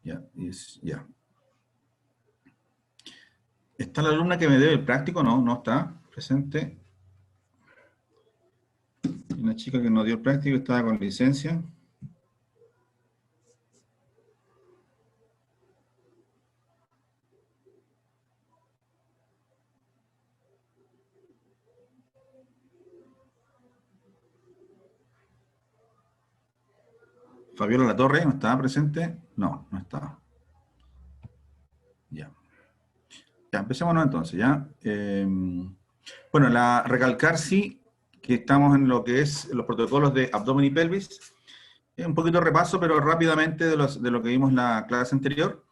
Ya, ya. ¿Está la alumna que me debe el práctico? No, no está presente. Una chica que nos dio el práctico estaba con licencia. Fabiola Latorre, ¿no estaba presente? No, no estaba. Ya. Ya, empecémonos entonces, ¿ya? Bueno, recalcar sí que estamos en lo que es los protocolos de abdomen y pelvis. Un poquito de repaso, pero rápidamente de lo que vimos en la clase anterior.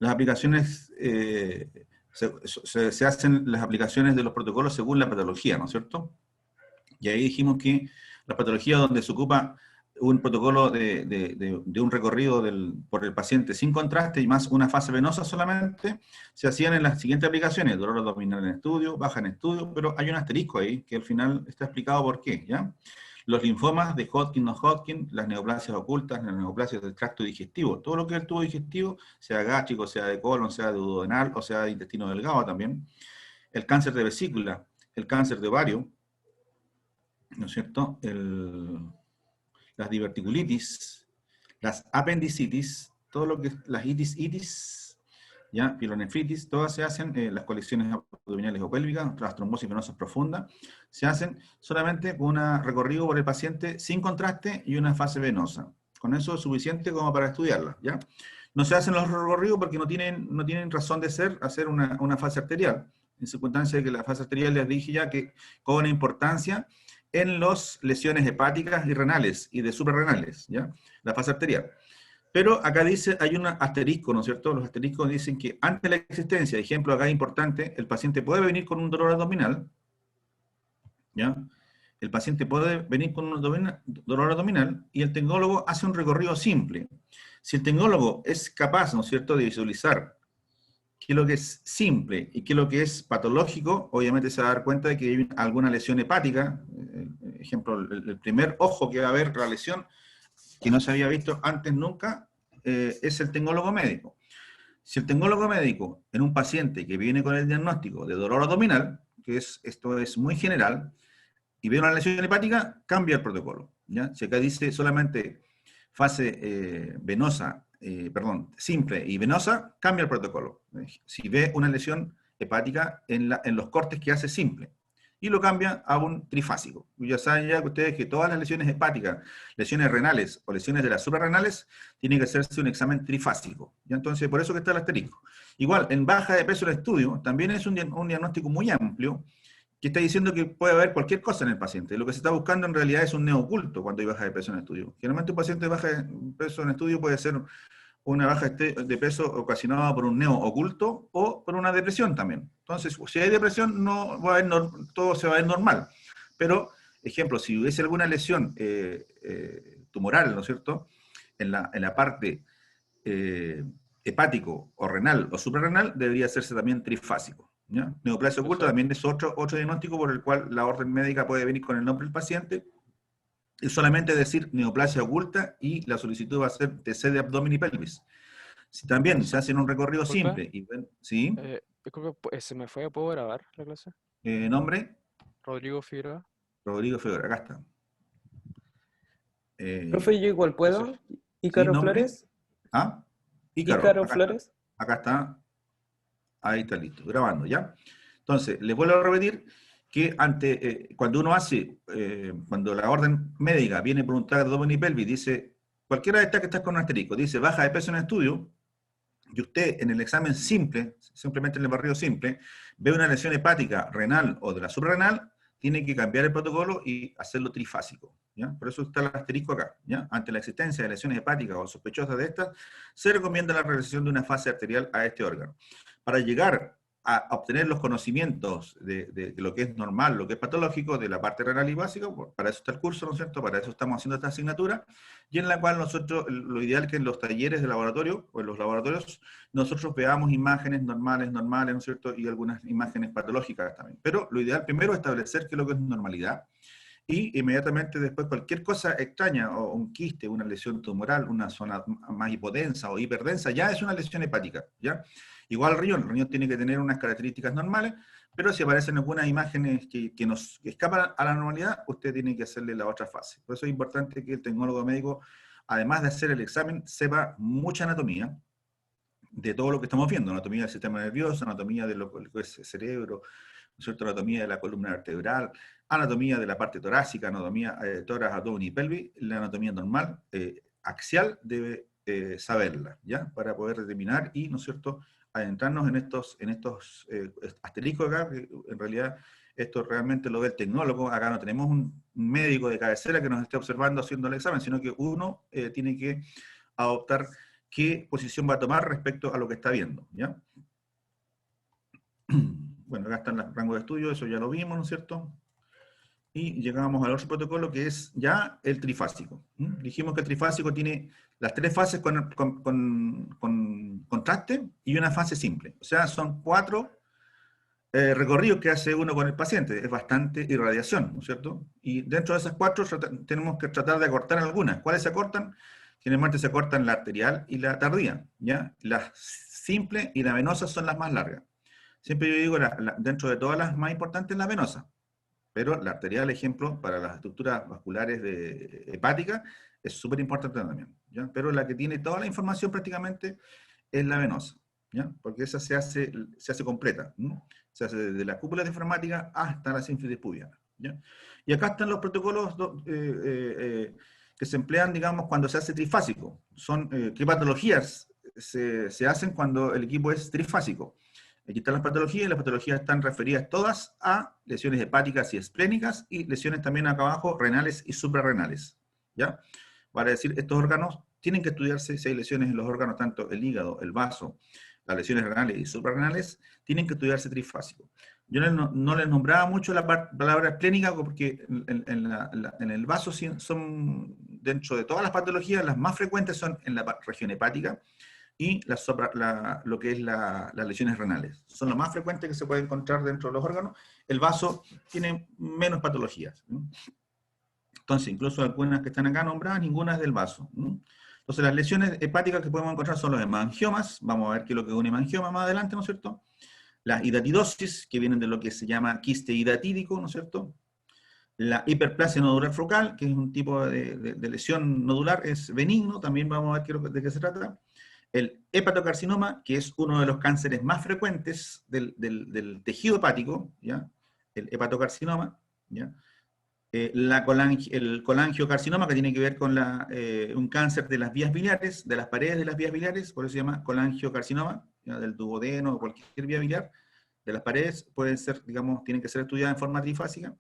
Las aplicaciones, se hacen las aplicaciones de los protocolos según la patología, ¿no es cierto? Y ahí dijimos que la patología donde se ocupa un protocolo de un recorrido por el paciente sin contraste y más una fase venosa solamente, se hacían en las siguientes aplicaciones: dolor abdominal en estudio, baja en estudio, pero hay un asterisco ahí que al final está explicado por qué, ¿ya? Los linfomas de Hodgkin, no Hodgkin, las neoplasias ocultas, las neoplasias del tracto digestivo, todo lo que es el tubo digestivo, sea gástrico, sea de colon, sea de duodenal, o sea de intestino delgado también, el cáncer de vesícula, el cáncer de ovario, ¿no es cierto? Las diverticulitis, las apendicitis, todo lo que es las itis, ¿ya? Pielonefritis, todas se hacen, las colecciones abdominales o pélvicas, las trombosis venosas profundas, se hacen solamente con un recorrido por el paciente sin contraste y una fase venosa. Con eso es suficiente como para estudiarla, ¿ya? No se hacen los recorridos porque no tienen razón de ser hacer una fase arterial, en circunstancia de que la fase arterial les dije ya que cobra importancia en las lesiones hepáticas y renales y de suprarrenales, ¿ya? La fase arterial. Pero acá dice, hay un asterisco, ¿no es cierto? Los asteriscos dicen que ante la existencia, ejemplo acá importante, el paciente puede venir con un dolor abdominal, ¿ya? El paciente puede venir con un dolor abdominal y el tecnólogo hace un recorrido simple. Si el tecnólogo es capaz, ¿no es cierto?, de visualizar qué es lo que es simple y qué es lo que es patológico, obviamente se va a dar cuenta de que hay alguna lesión hepática. Ejemplo, el primer ojo que va a ver la lesión, que no se había visto antes nunca, es el tecnólogo médico. Si el tecnólogo médico en un paciente que viene con el diagnóstico de dolor abdominal, esto es muy general, y ve una lesión hepática, cambia el protocolo, ¿ya? Si acá dice solamente fase venosa, simple y venosa, cambia el protocolo. Si ve una lesión hepática en los cortes que hace simple, y lo cambia a un trifásico. Ya saben ya que ustedes que todas las lesiones hepáticas, lesiones renales o lesiones de las suprarrenales, tiene que hacerse un examen trifásico. ¿Ya? Entonces, por eso que está el asterisco. Igual, en baja de peso en estudio, también es un diagnóstico muy amplio, que está diciendo que puede haber cualquier cosa en el paciente. Lo que se está buscando en realidad es un neo oculto cuando hay baja de peso en estudio. Generalmente un paciente de baja de peso en estudio puede ser una baja de peso ocasionada por un neo oculto o por una depresión también. Entonces, si hay depresión, todo se va a ver normal. Pero, ejemplo, si hubiese alguna lesión tumoral, ¿no es cierto?, en la parte hepático o renal o suprarrenal, debería hacerse también trifásico. ¿Ya? Neoplasia oculta también es otro diagnóstico por el cual la orden médica puede venir con el nombre del paciente y solamente decir neoplasia oculta y la solicitud va a ser TC de abdomen y pelvis. Si también se hace un recorrido Disculpa, simple, ¿sí? disculpa, ¿se me fue? ¿Puedo grabar la clase? Nombre, Rodrigo Figueroa. Rodrigo Figueroa, acá está. Profe, yo igual Eso. puedo. ¿Sí? Ícaro ¿Nombre? Flores. ¿Ah? Ícaro, Ícaro Flores. acá está, ahí está listo, grabando, ¿ya? Entonces, les vuelvo a repetir que cuando uno hace, cuando la orden médica viene por un TAC de abdomen y pelvis, dice, cualquiera de estas que está con un asterisco, dice baja de peso en estudio, y usted en el examen simple, simplemente en el barrido simple, ve una lesión hepática, renal o de la subrenal, tiene que cambiar el protocolo y hacerlo trifásico, ¿ya? Por eso está el asterisco acá, ¿ya? Ante la existencia de lesiones hepáticas o sospechosas de estas, se recomienda la realización de una fase arterial a este órgano. Para llegar a obtener los conocimientos de lo que es normal, lo que es patológico, de la parte renal y básica, para eso está el curso, ¿no es cierto? Para eso estamos haciendo esta asignatura, y en la cual nosotros, lo ideal es que en los talleres de laboratorio, o en los laboratorios, nosotros veamos imágenes normales, ¿no es cierto? Y algunas imágenes patológicas también. Pero lo ideal primero es establecer qué es lo que es normalidad, y inmediatamente después cualquier cosa extraña, o un quiste, una lesión tumoral, una zona más hipodensa o hiperdensa, ya es una lesión hepática, ¿ya? Igual el riñón tiene que tener unas características normales, pero si aparecen algunas imágenes que nos escapan a la normalidad, usted tiene que hacerle la otra fase. Por eso es importante que el tecnólogo médico, además de hacer el examen, sepa mucha anatomía de todo lo que estamos viendo, anatomía del sistema nervioso, anatomía de lo que es el cerebro, ¿no es cierto? Anatomía de la columna vertebral, anatomía de la parte torácica, anatomía de tórax, abdomen y pelvis, la anatomía normal, axial, debe saberla, ¿ya? Para poder determinar y, ¿no es cierto?, adentrarnos en estos asteriscos acá, que en realidad esto realmente lo ve el tecnólogo. Acá no tenemos un médico de cabecera que nos esté observando haciendo el examen, sino que uno tiene que adoptar qué posición va a tomar respecto a lo que está viendo, ¿ya? Bueno, acá están los rangos de estudio, eso ya lo vimos, ¿no es cierto? Y llegamos al otro protocolo que es ya el trifásico. Dijimos que el trifásico tiene las 3 fases con contraste y una fase simple. O sea, son 4 recorridos que hace uno con el paciente. Es bastante irradiación, ¿no es cierto? Y dentro de esas 4 tenemos que tratar de acortar algunas. ¿Cuáles se acortan? Generalmente se acortan la arterial y la tardía, ¿ya? La simple y la venosa son las más largas. Siempre yo digo, dentro de todas las más importantes, la venosa. Pero la arterial, ejemplo, para las estructuras vasculares hepáticas, es súper importante también, ¿ya? Pero la que tiene toda la información prácticamente es la venosa, ¿ya? Porque esa se hace completa, ¿no? Se hace desde la cúpula de informática hasta la sínfisis pubiana, ¿ya? Y acá están los protocolos que se emplean, digamos, cuando se hace trifásico. Son qué patologías se hacen cuando el equipo es trifásico. Aquí están las patologías, y las patologías están referidas todas a lesiones hepáticas y esplénicas, y lesiones también acá abajo, renales y suprarrenales, ¿ya? Para decir, estos órganos tienen que estudiarse, si hay lesiones en los órganos, tanto el hígado, el vaso, las lesiones renales y suprarrenales, tienen que estudiarse trifásico. Yo no les nombraba mucho la palabra esplénica, porque en el vaso son, dentro de todas las patologías, las más frecuentes son en la región hepática, y lo que es las lesiones renales. Son lo más frecuentes que se puede encontrar dentro de los órganos. El vaso tiene menos patologías, ¿no? Entonces, incluso algunas que están acá nombradas, ninguna es del vaso, ¿no? Entonces, las lesiones hepáticas que podemos encontrar son los hemangiomas. Vamos a ver qué es lo que es un hemangioma más adelante, ¿no es cierto? La hidatidosis, que vienen de lo que se llama quiste hidatídico, ¿no es cierto? La hiperplasia nodular focal, que es un tipo de lesión nodular, es benigno, también vamos a ver de qué se trata. El hepatocarcinoma, que es uno de los cánceres más frecuentes del tejido hepático, ¿ya? El hepatocarcinoma, ¿ya? El colangiocarcinoma, que tiene que ver con un cáncer de las vías biliares, de las paredes de las vías biliares, por eso se llama colangiocarcinoma, ¿ya? Del duodeno o cualquier vía biliar, de las paredes, pueden ser, digamos, tienen que ser estudiadas en forma trifásica.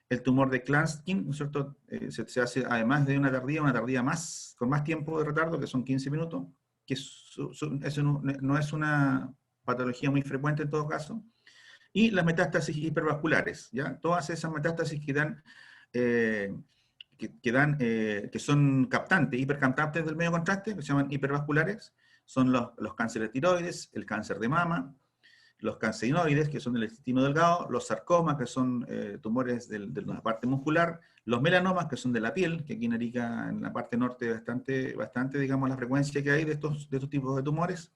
El tumor de Klatskin, ¿no es cierto? Se hace además de una tardía más, con más tiempo de retardo, que son 15 minutos, que eso no es una patología muy frecuente en todo caso. Y las metástasis hipervasculares, ¿ya? Todas esas metástasis que son captantes, hipercaptantes del medio contraste, que se llaman hipervasculares, son los cánceres de tiroides, el cáncer de mama, los cancinoides, que son del intestino delgado, los sarcomas, que son tumores de la parte muscular, los melanomas, que son de la piel, que aquí en Arica, en la parte norte, bastante, digamos, la frecuencia que hay de estos tipos de tumores,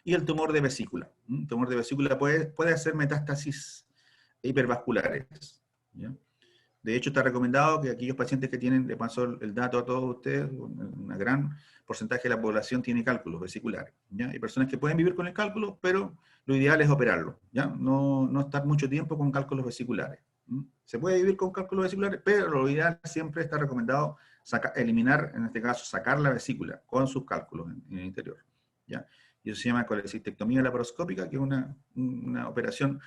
y el tumor de vesícula. El tumor de vesícula puede hacer metástasis hipervasculares, ¿ya? De hecho, está recomendado que aquellos pacientes que tienen, le paso el dato a todos ustedes, un gran porcentaje de la población tiene cálculos vesiculares, ¿ya? Hay personas que pueden vivir con el cálculo, pero lo ideal es operarlo, ¿ya? No estar mucho tiempo con cálculos vesiculares. Se puede vivir con cálculos vesiculares, pero lo ideal siempre está recomendado eliminar, en este caso, sacar la vesícula con sus cálculos en el interior, ¿ya? Y eso se llama colecistectomía laparoscópica, que es una operación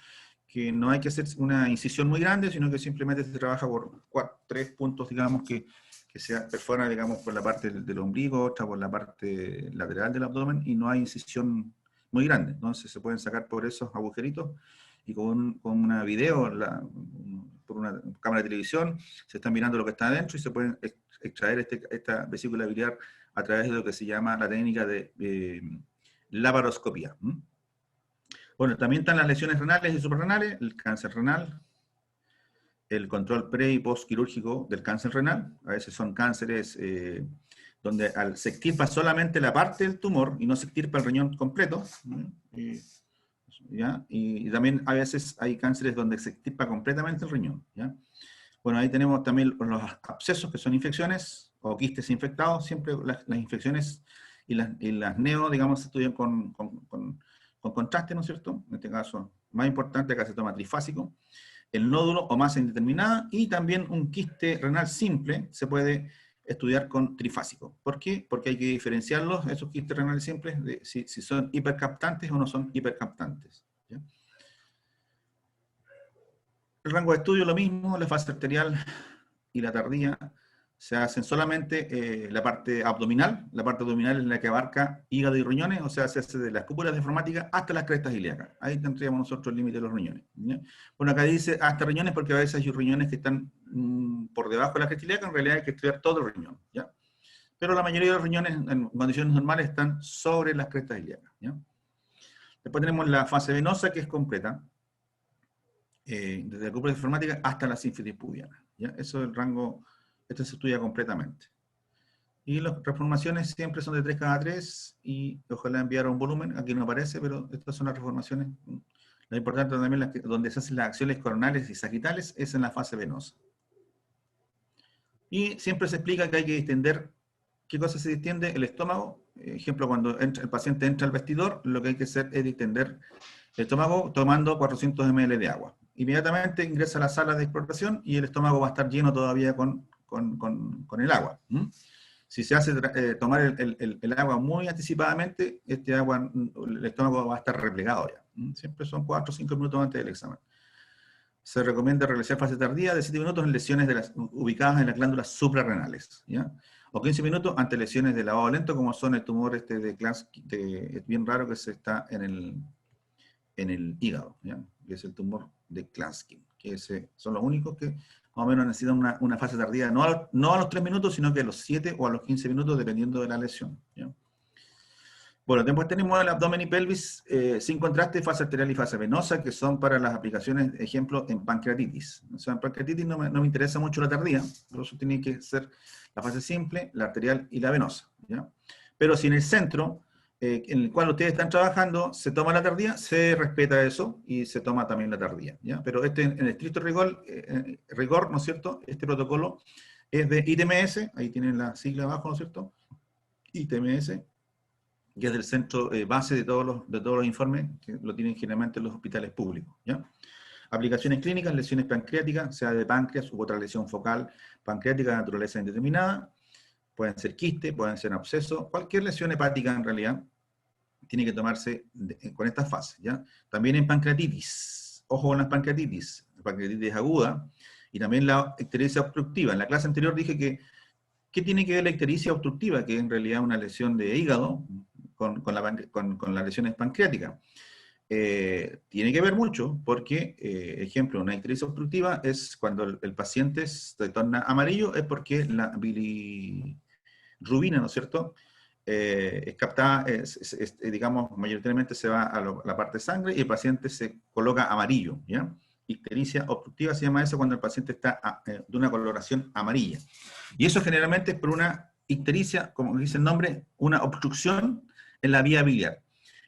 que no hay que hacer una incisión muy grande, sino que simplemente se trabaja por 3 puntos, digamos, que se perforan, digamos, por la parte del ombligo, otra por la parte lateral del abdomen, y no hay incisión muy grande. Entonces se pueden sacar por esos agujeritos, y con una video, por una cámara de televisión, se está mirando lo que está adentro, y se pueden extraer esta vesícula biliar a través de lo que se llama la técnica de laparoscopía. Bueno, también están las lesiones renales y suprarrenales, el cáncer renal, el control pre- y postquirúrgico del cáncer renal. A veces son cánceres donde se extirpa solamente la parte del tumor y no se extirpa el riñón completo. ¿Ya? Y también a veces hay cánceres donde se extirpa completamente el riñón. ¿Ya? Bueno, ahí tenemos también los abscesos, que son infecciones, o quistes infectados. Siempre las infecciones y las neo, digamos, se estudian con contraste, ¿no es cierto? En este caso, más importante, acá se toma trifásico. El nódulo o masa indeterminada, y también un quiste renal simple se puede estudiar con trifásico. ¿Por qué? Porque hay que diferenciarlos, esos quistes renales simples, de si son hipercaptantes o no son hipercaptantes. ¿Ya? El rango de estudio lo mismo, la fase arterial y la tardía se hacen solamente la parte abdominal. La parte abdominal es la que abarca hígado y riñones, o sea, se hace de las cúpulas diafragmáticas hasta las crestas ilíacas. Ahí tendríamos nosotros el límite de los riñones. ¿Ya? Bueno, acá dice hasta riñones porque a veces hay riñones que están por debajo de la cresta ilíaca, en realidad hay que estudiar todo el riñón. ¿Ya? Pero la mayoría de los riñones en condiciones normales están sobre las crestas ilíacas. ¿Ya? Después tenemos la fase venosa, que es completa, desde la cúpula diafragmática hasta la sínfisis pubiana. ¿Ya? Eso es el rango. Esto se estudia completamente. Y las reformaciones siempre son de 3 cada 3 y ojalá enviar un volumen. Aquí no aparece, pero estas son las reformaciones. Lo importante también, donde se hacen las acciones coronales y sagitales, es en la fase venosa. Y siempre se explica que hay que distender. ¿Qué cosa se distiende? El estómago. Ejemplo, cuando el paciente entra al vestidor, lo que hay que hacer es distender el estómago tomando 400 ml de agua. Inmediatamente ingresa a la sala de exploración y el estómago va a estar lleno todavía con el agua. Si se hace tomar el agua muy anticipadamente, el estómago va a estar replegado ya. Siempre son 4 o 5 minutos antes del examen. Se recomienda realizar fase tardía de 7 minutos en lesiones ubicadas en las glándulas suprarrenales, ¿ya? O 15 minutos ante lesiones de lavado lento, como son el tumor de Klatskin, que es bien raro que se está en el hígado, ¿ya? Que es el tumor de Klatskin, que son los únicos que más o menos necesitan una fase tardía, no a los 3 minutos, sino que a los 7 o a los 15 minutos, dependiendo de la lesión, ¿ya? Bueno, después tenemos el abdomen y pelvis sin contraste, fase arterial y fase venosa, que son para las aplicaciones, ejemplo, en pancreatitis. O sea, en pancreatitis no me interesa mucho la tardía, por eso tiene que ser la fase simple, la arterial y la venosa, ¿ya? Pero si en el centro, en el cual ustedes están trabajando, se toma la tardía, se respeta eso y se toma también la tardía, ¿ya? Pero en estricto rigor, ¿no es cierto? Este protocolo es de ITMS, ahí tienen la sigla abajo, ¿no es cierto? ITMS, que es del centro base de todos los informes, que lo tienen generalmente en los hospitales públicos, ¿ya? Aplicaciones clínicas, lesiones pancreáticas, sea de páncreas u otra lesión focal pancreática de naturaleza indeterminada, pueden ser quiste, pueden ser absceso, cualquier lesión hepática en realidad tiene que tomarse con estas fases, ¿ya? También en pancreatitis, ojo con las pancreatitis aguda, y también la ictericia obstructiva. En la clase anterior dije que, ¿qué tiene que ver la ictericia obstructiva? Que es en realidad una lesión de hígado con las lesiones pancreáticas. Tiene que ver mucho porque, ejemplo, una ictericia obstructiva es cuando el paciente se torna amarillo, es porque la bilirrubina, ¿no es cierto?, es captada, digamos, mayoritariamente se va a la parte de sangre y el paciente se coloca amarillo, ¿ya? Ictericia obstructiva se llama eso cuando el paciente está de una coloración amarilla. Y eso generalmente es por una ictericia, como dice el nombre, una obstrucción en la vía biliar.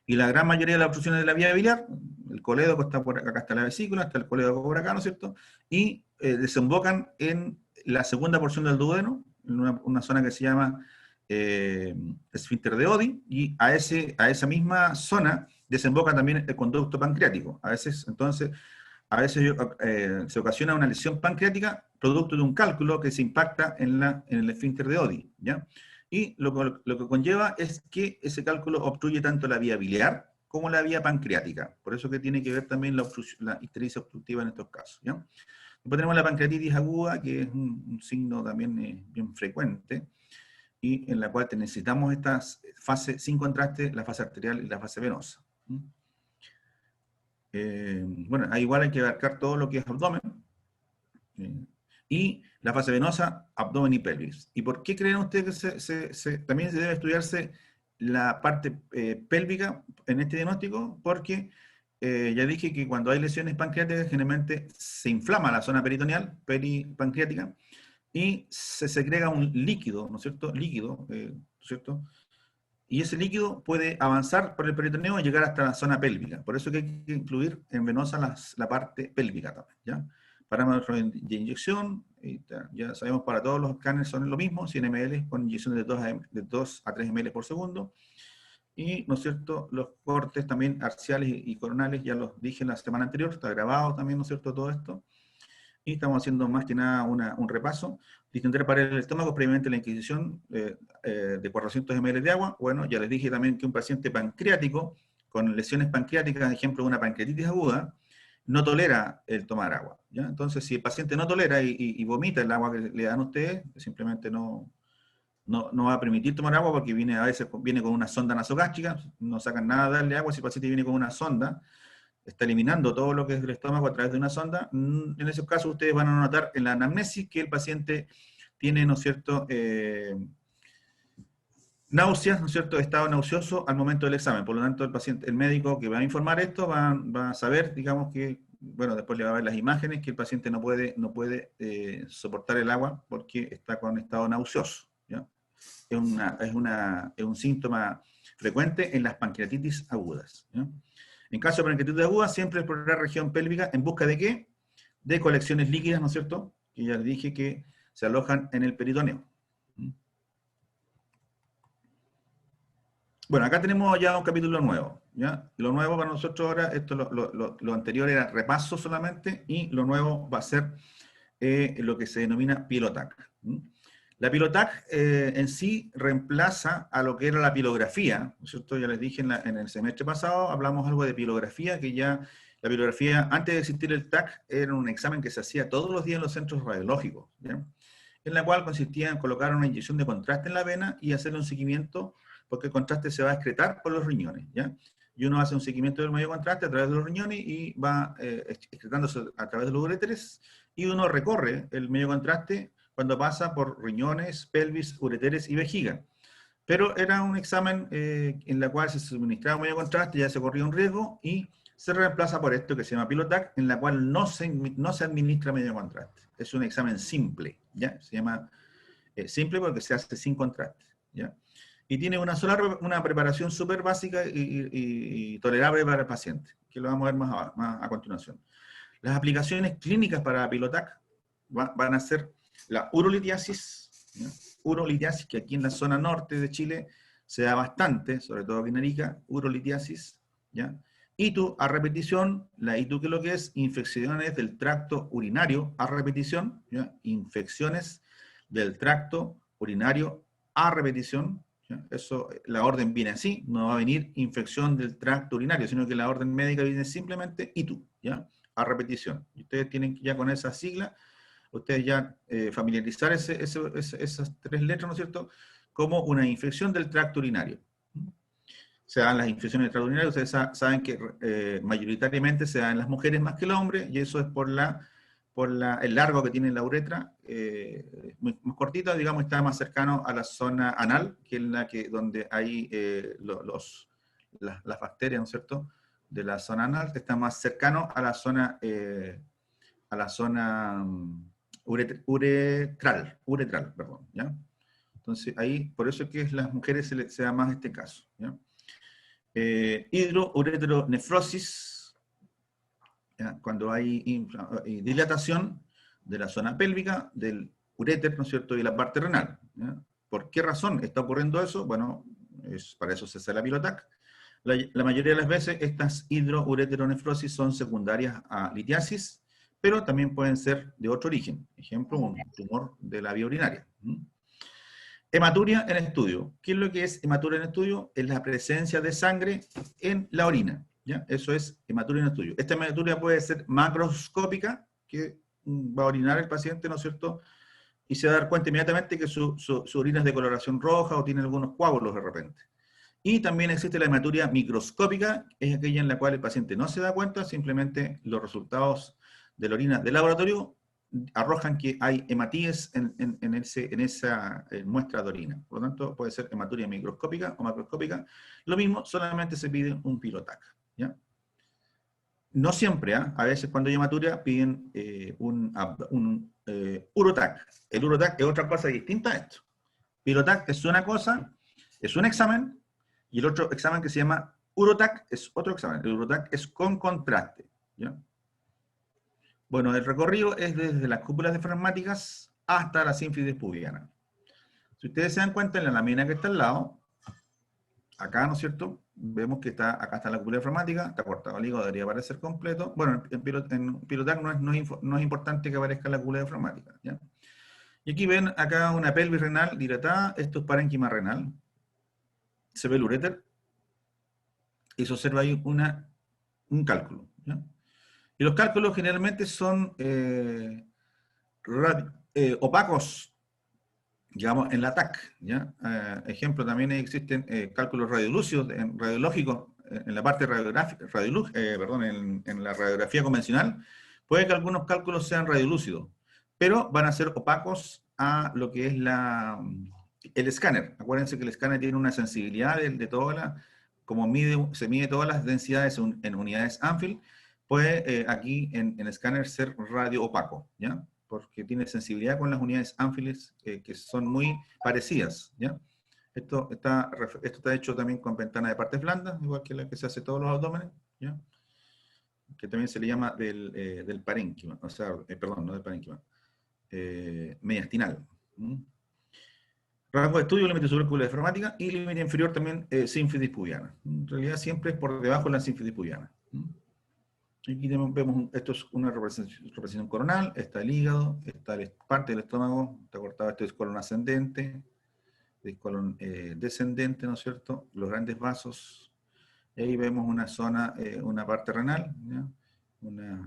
Y la gran mayoría de las obstrucciones de la vía biliar, el colédoco está por acá, está la vesícula, está el colédoco por acá, ¿no es cierto? Y desembocan en la segunda porción del duodeno, en una zona que se llama esfínter de Oddi, y a esa misma zona desemboca también el conducto pancreático. A veces se ocasiona una lesión pancreática producto de un cálculo que se impacta en el esfínter de Oddi, ¿ya? Y lo que conlleva es que ese cálculo obstruye tanto la vía biliar como la vía pancreática. Por eso que tiene que ver también la ictericia obstructiva en estos casos, ¿ya? Después tenemos la pancreatitis aguda, que es un signo también bien frecuente, y en la cual necesitamos estas fases sin contraste, la fase arterial y la fase venosa. Bueno, igual hay que abarcar todo lo que es abdomen, y la fase venosa, abdomen y pelvis. ¿Y por qué creen ustedes que también se debe estudiarse la parte pélvica en este diagnóstico? Porque ya dije que cuando hay lesiones pancreáticas, generalmente se inflama la zona peritoneal, peripancreática, y se segrega un líquido, ¿no es cierto? Líquido, ¿no es cierto? Y ese líquido puede avanzar por el peritoneo y llegar hasta la zona pélvica. Por eso que hay que incluir en venosa la parte pélvica también, ¿ya? Parámetros de inyección, ya sabemos para todos los escáneres son lo mismo, 100 ml con inyecciones de 2 a 3 ml por segundo. Y, ¿no es cierto?, los cortes también arciales y coronales, ya los dije la semana anterior, está grabado también, ¿no es cierto?, todo esto. Y estamos haciendo más que nada un repaso. Distender para el estómago previamente la inquisición de 400 ml de agua. Bueno, ya les dije también que un paciente pancreático con lesiones pancreáticas, ejemplo, una pancreatitis aguda, no tolera el tomar agua, ¿ya? Entonces, si el paciente no tolera y vomita el agua que le dan a ustedes, simplemente no va a permitir tomar agua porque a veces viene con una sonda nasogástrica, no sacan nada de darle agua. Si el paciente viene con una sonda, está eliminando todo lo que es del estómago a través de una sonda. En ese caso ustedes van a notar en la anamnesis que el paciente tiene, ¿no es cierto?, náuseas, ¿no es cierto?, estado nauseoso al momento del examen. Por lo tanto, el médico que va a informar esto va a saber, digamos que, bueno, después le va a ver las imágenes, que el paciente no puede soportar el agua porque está con estado nauseoso, ¿ya? Es un síntoma frecuente en las pancreatitis agudas, ¿ya? En caso de pancreatitis aguda, siempre explorar región pélvica en busca de ¿qué? De colecciones líquidas, ¿no es cierto?, que ya les dije que se alojan en el peritoneo. Bueno, acá tenemos ya un capítulo nuevo, ¿ya? Lo nuevo para nosotros ahora, lo anterior era repaso solamente, y lo nuevo va a ser lo que se denomina pilotac. La pilotac en sí reemplaza a lo que era la pilografía, ¿no es cierto? Ya les dije en el semestre pasado, hablamos algo de pilografía, que ya la pilografía, antes de existir el TAC, era un examen que se hacía todos los días en los centros radiológicos, ¿ya? En la cual consistía en colocar una inyección de contraste en la vena y hacerle un seguimiento, porque el contraste se va a excretar por los riñones, ¿ya? Y uno hace un seguimiento del medio contraste a través de los riñones y va excretándose a través de los uréteres, y uno recorre el medio contraste cuando pasa por riñones, pelvis, ureteres y vejiga. Pero era un examen en la cual se suministraba medio contraste, ya se corría un riesgo, y se reemplaza por esto que se llama pilotac, en la cual no se administra medio contraste. Es un examen simple, ¿ya? Se llama simple porque se hace sin contraste, ¿ya? Y tiene una preparación súper básica y tolerable para el paciente, que lo vamos a ver más a continuación. Las aplicaciones clínicas para pilotac van a ser la urolitiasis, ¿ya? Urolitiasis, que aquí en la zona norte de Chile se da bastante, sobre todo aquí en Arica, urolitiasis, ¿ya? ITU a repetición, la ITU, que es lo que es infecciones del tracto urinario a repetición, ¿ya? Infecciones del tracto urinario a repetición, ¿ya? Eso, la orden viene así, no va a venir infección del tracto urinario, sino que la orden médica viene simplemente ITU, ¿ya? A repetición. Y ustedes tienen ya con esa sigla, ustedes ya familiarizar esas tres letras, ¿no es cierto?, como una infección del tracto urinario. Se dan las infecciones del tracto urinario, ustedes saben que mayoritariamente se dan en las mujeres más que el hombre, y eso es por el largo que tiene la uretra, muy cortita, digamos, está más cercano a la zona anal, que es donde hay las bacterias, ¿no es cierto?, de la zona anal, que está más cercano a la zona uretral, perdón, ¿ya? Entonces, ahí, por eso es que las mujeres se da más este caso, ¿ya? Hidroureteronefrosis, ¿ya? Cuando hay dilatación de la zona pélvica, del uréter, ¿no es cierto?, y la parte renal, ¿ya? ¿Por qué razón está ocurriendo eso? Bueno, para eso se hace la pilotac. La mayoría de las veces estas hidroureteronefrosis son secundarias a litiasis, pero también pueden ser de otro origen. Ejemplo, un tumor de la vía urinaria. Hematuria en estudio. ¿Qué es lo que es hematuria en estudio? Es la presencia de sangre en la orina, ¿ya? Eso es hematuria en estudio. Esta hematuria puede ser macroscópica, que va a orinar el paciente, ¿no es cierto?, y se va a dar cuenta inmediatamente que su orina es de coloración roja o tiene algunos coágulos de repente. Y también existe la hematuria microscópica, es aquella en la cual el paciente no se da cuenta, simplemente los resultados de la orina del laboratorio arrojan que hay hematíes en esa muestra de orina. Por lo tanto, puede ser hematuria microscópica o macroscópica. Lo mismo, solamente se pide un pilotac, ¿ya? no siempre, a veces cuando hay hematuria piden un urotac. El urotac es otra cosa distinta a esto. Pilotac es una cosa, es un examen, y el otro examen que se llama urotac es otro examen. El urotac es con contraste, ¿ya? Bueno, el recorrido es desde las cúpulas diafragmáticas hasta la sínfisis pubiana. Si ustedes se dan cuenta, en la lámina que está al lado, acá, ¿no es cierto? Vemos que acá está la cúpula diafragmática, está cortado el hígado, debería aparecer completo. Bueno, en pilotac no es importante que aparezca la cúpula diafragmática, ¿ya? Y aquí ven acá una pelvis renal dilatada, esto es parénquima renal. Se ve el uréter y se observa ahí un cálculo, ¿ya? Y los cálculos generalmente son opacos, digamos, en la TAC, ¿ya? Ejemplo, también existen cálculos radiolúcidos, radiológicos, en la parte radiográfica, en la radiografía convencional, puede que algunos cálculos sean radiolúcidos, pero van a ser opacos a lo que es el escáner. Acuérdense que el escáner tiene una sensibilidad de toda como se mide todas las densidades en unidades Anfield, puede aquí en el escáner ser radio opaco, ¿ya? Porque tiene sensibilidad con las unidades Anfield que son muy parecidas, ¿ya? Esto está hecho también con ventana de partes blandas, igual que la que se hace todos los abdómenes, ¿ya? Que también se le llama del parénquima, o sea, perdón, no del parénquima, mediastinal. Rango de estudio, límite superior cúpula diafragmática, y límite inferior también sínfisis pubiana. En realidad siempre es por debajo de la sínfisis pubiana. Aquí vemos, esto es una representación coronal, está el hígado, está parte del estómago, está cortado, esto es colon ascendente, es colon descendente, ¿no es cierto? Los grandes vasos, y ahí vemos una zona, una parte renal, ¿ya?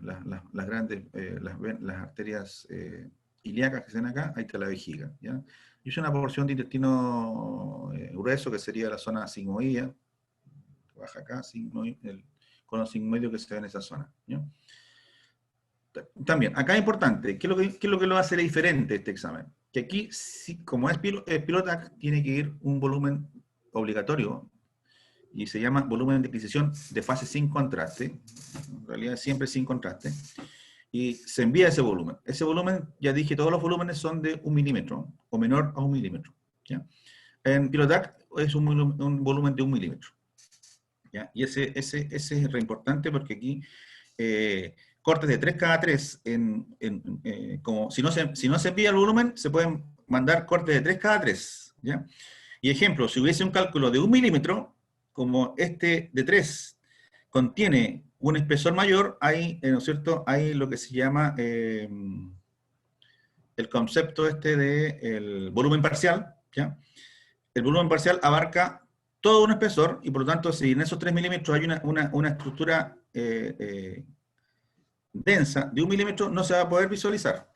Las grandes, las arterias ilíacas que se ven acá, ahí está la vejiga, ¿ya? Y es una porción de intestino grueso, que sería la zona sigmoidea, baja acá, el colon sigmoideo que se ve en esa zona, ¿ya? También, acá es importante, ¿qué es lo que lo hace diferente este examen? Que aquí, como es pilotac, tiene que ir un volumen obligatorio, y se llama volumen de adquisición de fase sin contraste, en realidad siempre sin contraste, y se envía ese volumen. Ese volumen, ya dije, todos los volúmenes son de 1 milímetro, o menor a 1 milímetro, ¿ya? En pilotac es un volumen de 1 milímetro, ¿ya? Y ese es re importante porque aquí cortes de 3 cada 3, como si no se envía el volumen, se pueden mandar cortes de 3 cada 3, ¿ya? Y ejemplo, si hubiese un cálculo de 1 milímetro, como este de 3 contiene un espesor mayor, hay, ¿no es cierto?, hay lo que se llama el concepto el volumen parcial, ¿ya? El volumen parcial abarca todo un espesor, y por lo tanto, si en esos 3 milímetros hay una estructura densa de 1 milímetro, no se va a poder visualizar.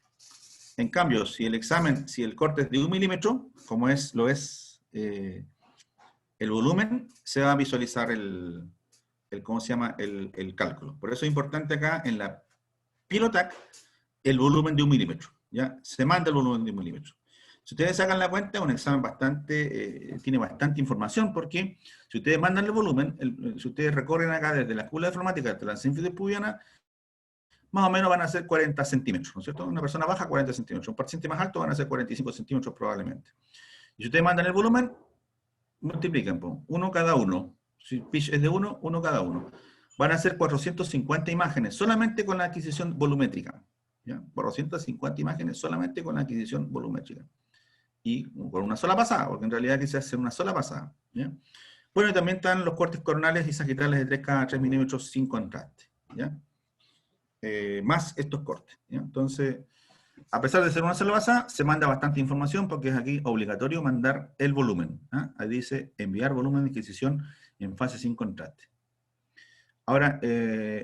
En cambio, si el corte es de 1 milímetro, como lo es el volumen, se va a visualizar ¿cómo se llama? El cálculo. Por eso es importante acá, en la pilotac, el volumen de 1 milímetro, ¿ya? Se manda el volumen de 1 milímetro. Si ustedes sacan la cuenta, es un examen tiene bastante información, porque si ustedes mandan el volumen, si ustedes recorren acá desde la cúpula diafragmática hasta la sínfisis pubiana, más o menos van a ser 40 centímetros, ¿no es cierto? Una persona baja, 40 centímetros. Un paciente más alto van a ser 45 centímetros probablemente. Y si ustedes mandan el volumen, multiplican, uno cada uno. Si pitch es de uno cada uno. Van a ser 450 imágenes, solamente con la adquisición volumétrica, ¿ya? 450 imágenes solamente con la adquisición volumétrica. Y por una sola pasada, porque en realidad aquí se hace una sola pasada, ¿ya? Bueno, y también están los cortes coronales y sagittales de 3 cada 3 milímetros sin contraste, ¿ya? Más estos cortes, ¿ya? Entonces, a pesar de ser una sola pasada, se manda bastante información, porque es aquí obligatorio mandar el volumen, ¿ah? Ahí dice enviar volumen de adquisición en fase sin contraste. Ahora,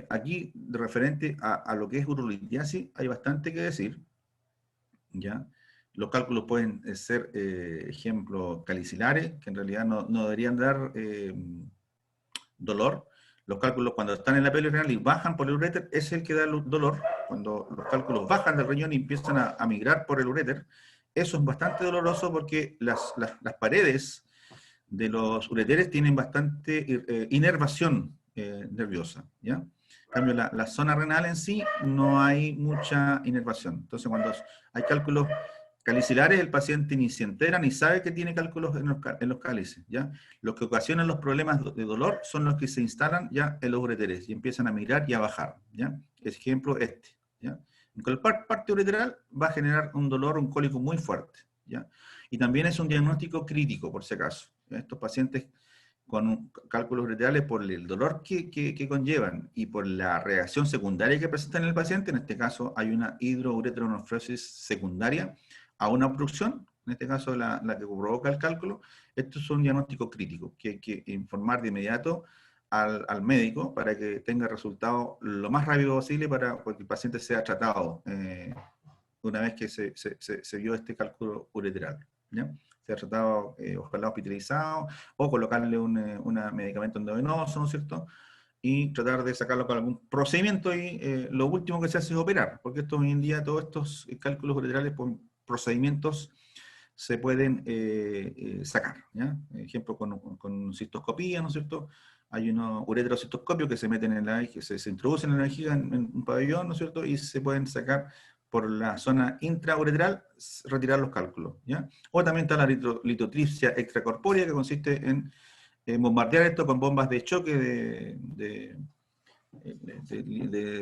aquí, referente a lo que es urolitiasis, hay bastante que decir, ¿ya? Los cálculos pueden ser, ejemplo, calicilares, que en realidad no deberían dar dolor. Los cálculos cuando están en la pelvis renal y bajan por el uréter, es el que da dolor. Cuando los cálculos bajan del riñón y empiezan a migrar por el uréter, eso es bastante doloroso, porque las paredes de los ureteres tienen bastante inervación, nerviosa, ¿ya? En cambio, la zona renal en sí no hay mucha inervación. Entonces, cuando hay cálculos calicilares, el paciente ni se entera ni sabe que tiene cálculos en los cálices, ¿ya? Los que ocasionan los problemas de dolor son los que se instalan ya en los ureteres y empiezan a migrar y a bajar, ¿ya? Ejemplo ¿ya? Con el parte ureteral va a generar un dolor, un cólico muy fuerte, ¿ya? Y también es un diagnóstico crítico, por si acaso, ¿ya? Estos pacientes con cálculos ureterales, por el dolor que conllevan y por la reacción secundaria que presenta en el paciente, en este caso hay una hidroureteronefrosis secundaria a una obstrucción, en este caso la que provoca el cálculo. Esto es un diagnóstico crítico, que hay que informar de inmediato al médico para que tenga resultados lo más rápido posible para que el paciente sea tratado una vez que se vio este cálculo ureteral, ¿ya? Se ha tratado, ojalá hospitalizado, o colocarle un medicamento endovenoso, ¿no es cierto? Y tratar de sacarlo con algún procedimiento, y lo último que se hace es operar, porque hoy en día todos estos cálculos ureterales por procedimientos se pueden sacar, ¿ya? Ejemplo, con cistoscopía, ¿no es cierto? Hay unos ureterocistoscopios que se meten en la vejiga, se introducen en la vejiga en un pabellón, ¿no es cierto? Y se pueden sacar por la zona intraureteral, retirar los cálculos, ¿ya? O también está la litotripsia extracorpórea, que consiste en bombardear esto con bombas de choque de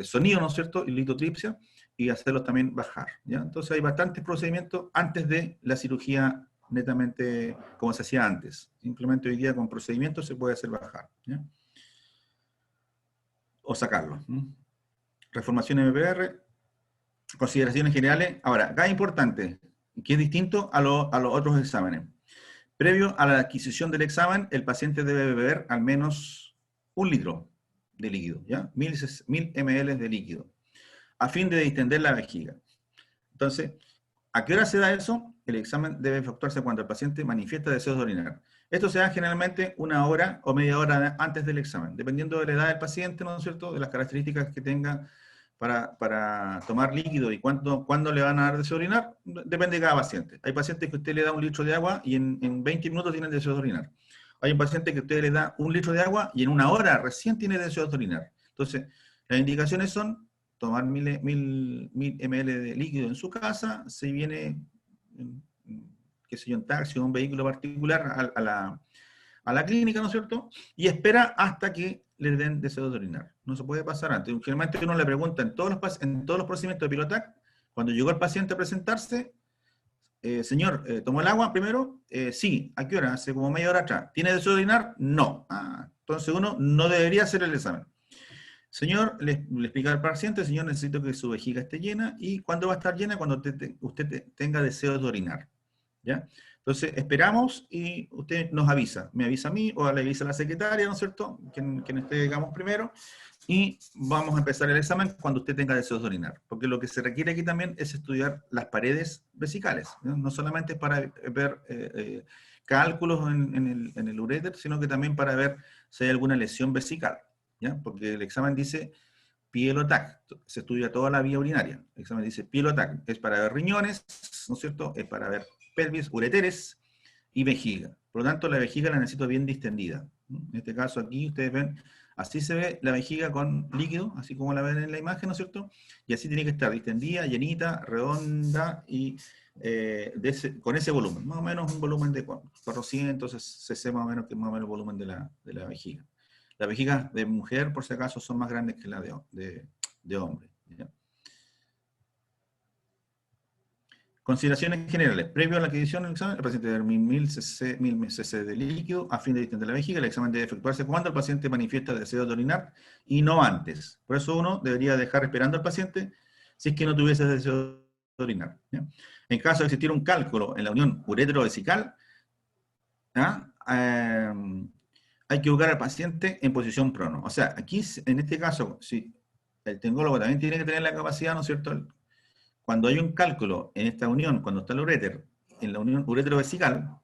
sonido, ¿no es cierto? Y litotripsia, y hacerlos también bajar, ¿ya? Entonces hay bastantes procedimientos antes de la cirugía netamente como se hacía antes. Simplemente hoy día con procedimientos se puede hacer bajar, ¿ya? O sacarlo, ¿no? Reformación MPR, consideraciones generales. Ahora, acá es importante, que es distinto a los otros exámenes. Previo a la adquisición del examen, el paciente debe beber al menos 1 litro de líquido, ¿ya? 1000 ml de líquido, a fin de distender la vejiga. Entonces, ¿a qué hora se da eso? El examen debe efectuarse cuando el paciente manifiesta deseos de orinar. Esto se da generalmente 1 hora o media hora antes del examen, dependiendo de la edad del paciente, ¿no es cierto?, de las características que tenga para tomar líquido y cuándo le van a dar deseo de orinar, depende de cada paciente. Hay pacientes que usted le da 1 litro de agua y en 20 minutos tienen deseo de orinar. Hay un paciente que usted le da 1 litro de agua y en 1 hora recién tiene deseo de orinar. Entonces, las indicaciones son tomar 1000 ml de líquido en su casa, si viene, qué sé yo, en taxi o un vehículo particular a la clínica, ¿no es cierto? Y espera hasta que le den deseo de orinar. No se puede pasar antes. Generalmente uno le pregunta en todos los procedimientos de Pilotac, cuando llegó el paciente a presentarse, señor, ¿tomó el agua primero? Sí. ¿A qué hora? Hace como media hora atrás. ¿Tiene deseo de orinar? No. Entonces uno no debería hacer el examen. Señor, le explica al paciente, señor, necesito que su vejiga esté llena. ¿Y cuándo va a estar llena? Cuando usted tenga deseo de orinar, ¿ya? Entonces, esperamos y usted nos avisa. Me avisa a mí o le avisa a la secretaria, ¿no es cierto?, quien esté, digamos, primero, y vamos a empezar el examen cuando usted tenga deseos de orinar. Porque lo que se requiere aquí también es estudiar las paredes vesicales, ¿no? No solamente para ver cálculos en el uréter, sino que también para ver si hay alguna lesión vesical, ¿ya? Porque el examen dice Pilotac, se estudia toda la vía urinaria. El examen dice Pilotac, es para ver riñones, ¿no es cierto?, es para ver pelvis, ureteres y vejiga. Por lo tanto, la vejiga la necesito bien distendida. En este caso aquí ustedes ven, así se ve la vejiga con líquido, así como la ven en la imagen, ¿no es cierto? Y así tiene que estar distendida, llenita, redonda y con ese volumen. Más o menos un volumen de 400 cc más o menos, que es más o menos el volumen de la vejiga. Las vejigas de mujer, por si acaso, son más grandes que las de hombre, ¿ya? Consideraciones generales. Previo a la adquisición del examen, el paciente debe beber 1000 cc de líquido a fin de distender la vejiga. El examen debe efectuarse cuando el paciente manifiesta deseo de orinar y no antes. Por eso uno debería dejar esperando al paciente si es que no tuviese deseo de orinar, ¿ya? En caso de existir un cálculo en la unión uretero-vesical, hay que ubicar al paciente en posición prono. O sea, aquí, en este caso, si el tengólogo también tiene que tener la capacidad, ¿no es cierto?, cuando hay un cálculo en esta unión, cuando está el uréter, en la unión uretero-vesical,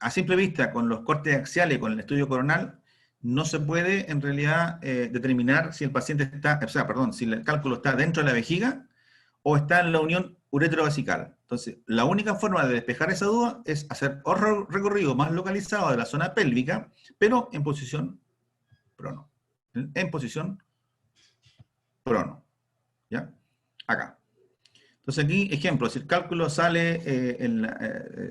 a simple vista, con los cortes axiales, con el estudio coronal, no se puede en realidad determinar si el paciente está, o sea, perdón, si el cálculo está dentro de la vejiga o está en la unión uretero-vesical. Entonces, la única forma de despejar esa duda es hacer otro recorrido más localizado de la zona pélvica, pero en posición prono. En posición prono. ¿Ya? Acá. Entonces aquí, ejemplo, si el cálculo sale,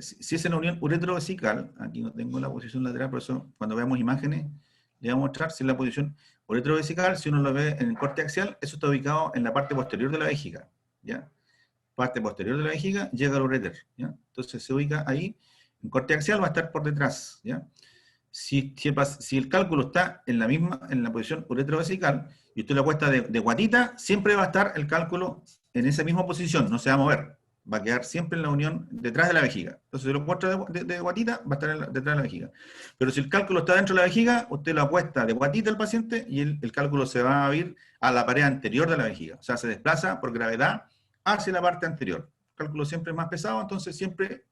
si es en la unión uretrovesical, aquí no tengo la posición lateral, por eso cuando veamos imágenes, le voy a mostrar si es la posición uretrovesical, si uno lo ve en el corte axial, eso está ubicado en la parte posterior de la vejiga, ¿ya? Parte posterior de la vejiga, llega al uréter, ¿ya? Entonces se ubica ahí, en corte axial va a estar por detrás, ¿ya? Si el cálculo está en la posición uretrovesical, y usted lo acuesta de guatita, siempre va a estar el cálculo en esa misma posición, no se va a mover, va a quedar siempre en la unión detrás de la vejiga. Entonces, si lo muestra de guatita, va a estar detrás de la vejiga. Pero si el cálculo está dentro de la vejiga, usted lo acuesta de guatita al paciente y el cálculo se va a ir a la pared anterior de la vejiga. O sea, se desplaza por gravedad hacia la parte anterior. El cálculo siempre es más pesado, entonces siempre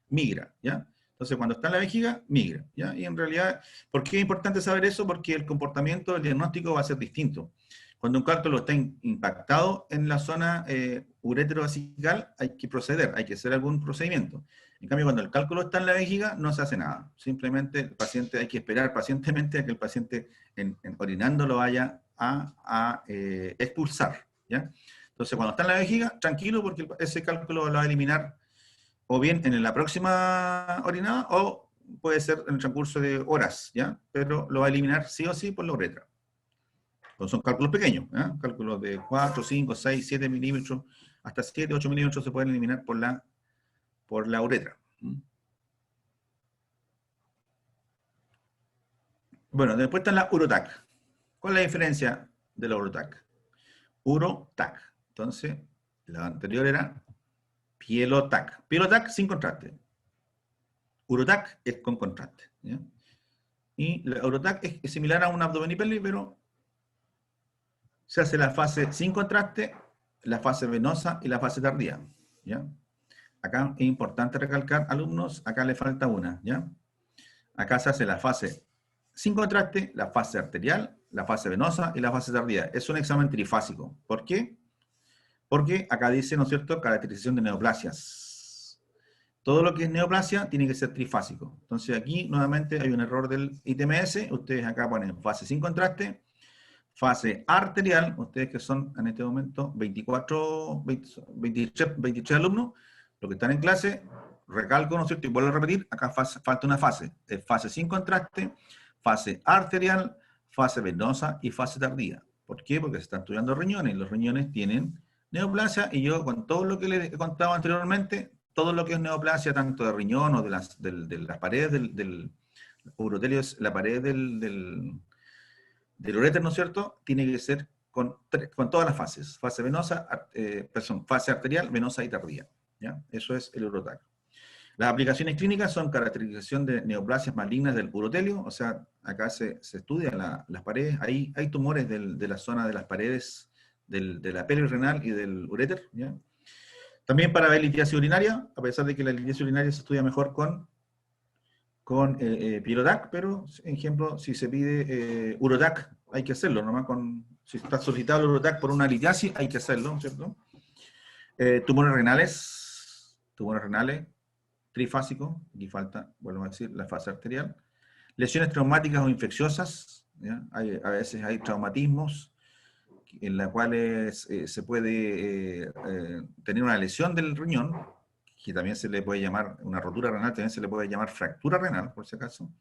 migra, ¿ya? Entonces, cuando está en la vejiga, migra, ¿ya? Y en realidad, ¿por qué es importante saber eso? Porque el comportamiento del diagnóstico va a ser distinto. Cuando un cálculo está impactado en la zona uretrovesical, hay que proceder, hay que hacer algún procedimiento. En cambio, cuando el cálculo está en la vejiga, no se hace nada. Simplemente el paciente, hay que esperar pacientemente a que el paciente orinando lo vaya a expulsar, ¿ya? Entonces, cuando está en la vejiga, tranquilo, porque ese cálculo lo va a eliminar o bien en la próxima orinada, o puede ser en el transcurso de horas, ¿ya? Pero lo va a eliminar sí o sí por la uretra. Entonces son cálculos pequeños, ¿eh? Cálculos de 4, 5, 6, 7 milímetros, hasta 7, 8 milímetros se pueden eliminar por la uretra. Bueno, después está la urotac. ¿Cuál es la diferencia de la urotac? Urotac. Entonces, la anterior era pielotac. Pielotac sin contraste. Urotac es con contraste, ¿ya? Y la urotac es similar a un abdominipelvis, pero se hace la fase sin contraste, la fase venosa y la fase tardía, ¿ya? Acá es importante recalcar, alumnos, acá le falta una, ¿ya? Acá se hace la fase sin contraste, la fase arterial, la fase venosa y la fase tardía. Es un examen trifásico. ¿Por qué? Porque acá dice, ¿no es cierto?, caracterización de neoplasias. Todo lo que es neoplasia tiene que ser trifásico. Entonces aquí, nuevamente, hay un error del ITMS. Ustedes acá ponen fase sin contraste, fase arterial, ustedes que son en este momento 23 alumnos, los que están en clase, recalco, ¿no es cierto? Y vuelvo a repetir, acá falta una fase. Es fase sin contraste, fase arterial, fase venosa y fase tardía. ¿Por qué? Porque se están estudiando riñones, y los riñones tienen neoplasia, y yo con todo lo que les he contado anteriormente, todo lo que es neoplasia, tanto de riñón o de las paredes del urotelio, la pared del uréter, ¿no es cierto?, tiene que ser con todas las fases, fase venosa, fase arterial, venosa y tardía, ¿ya? Eso es el urotac. Las aplicaciones clínicas son caracterización de neoplasias malignas del urotelio, o sea, acá se estudian las paredes, hay tumores de la zona de las paredes de la pelvis renal y del uréter, ¿ya? También para ver litiasis urinaria, a pesar de que la litiasis urinaria se estudia mejor con pielotac, pero, por ejemplo, si se pide urotac, hay que hacerlo, nomás si está solicitado el urotac por una litiasis, hay que hacerlo, ¿cierto? Tumores renales, trifásico, aquí falta, vuelvo a decir, la fase arterial. Lesiones traumáticas o infecciosas, ¿ya? A veces hay traumatismos en los cuales se puede tener una lesión del riñón, que también se le puede llamar, una rotura renal, también se le puede llamar fractura renal, por si acaso.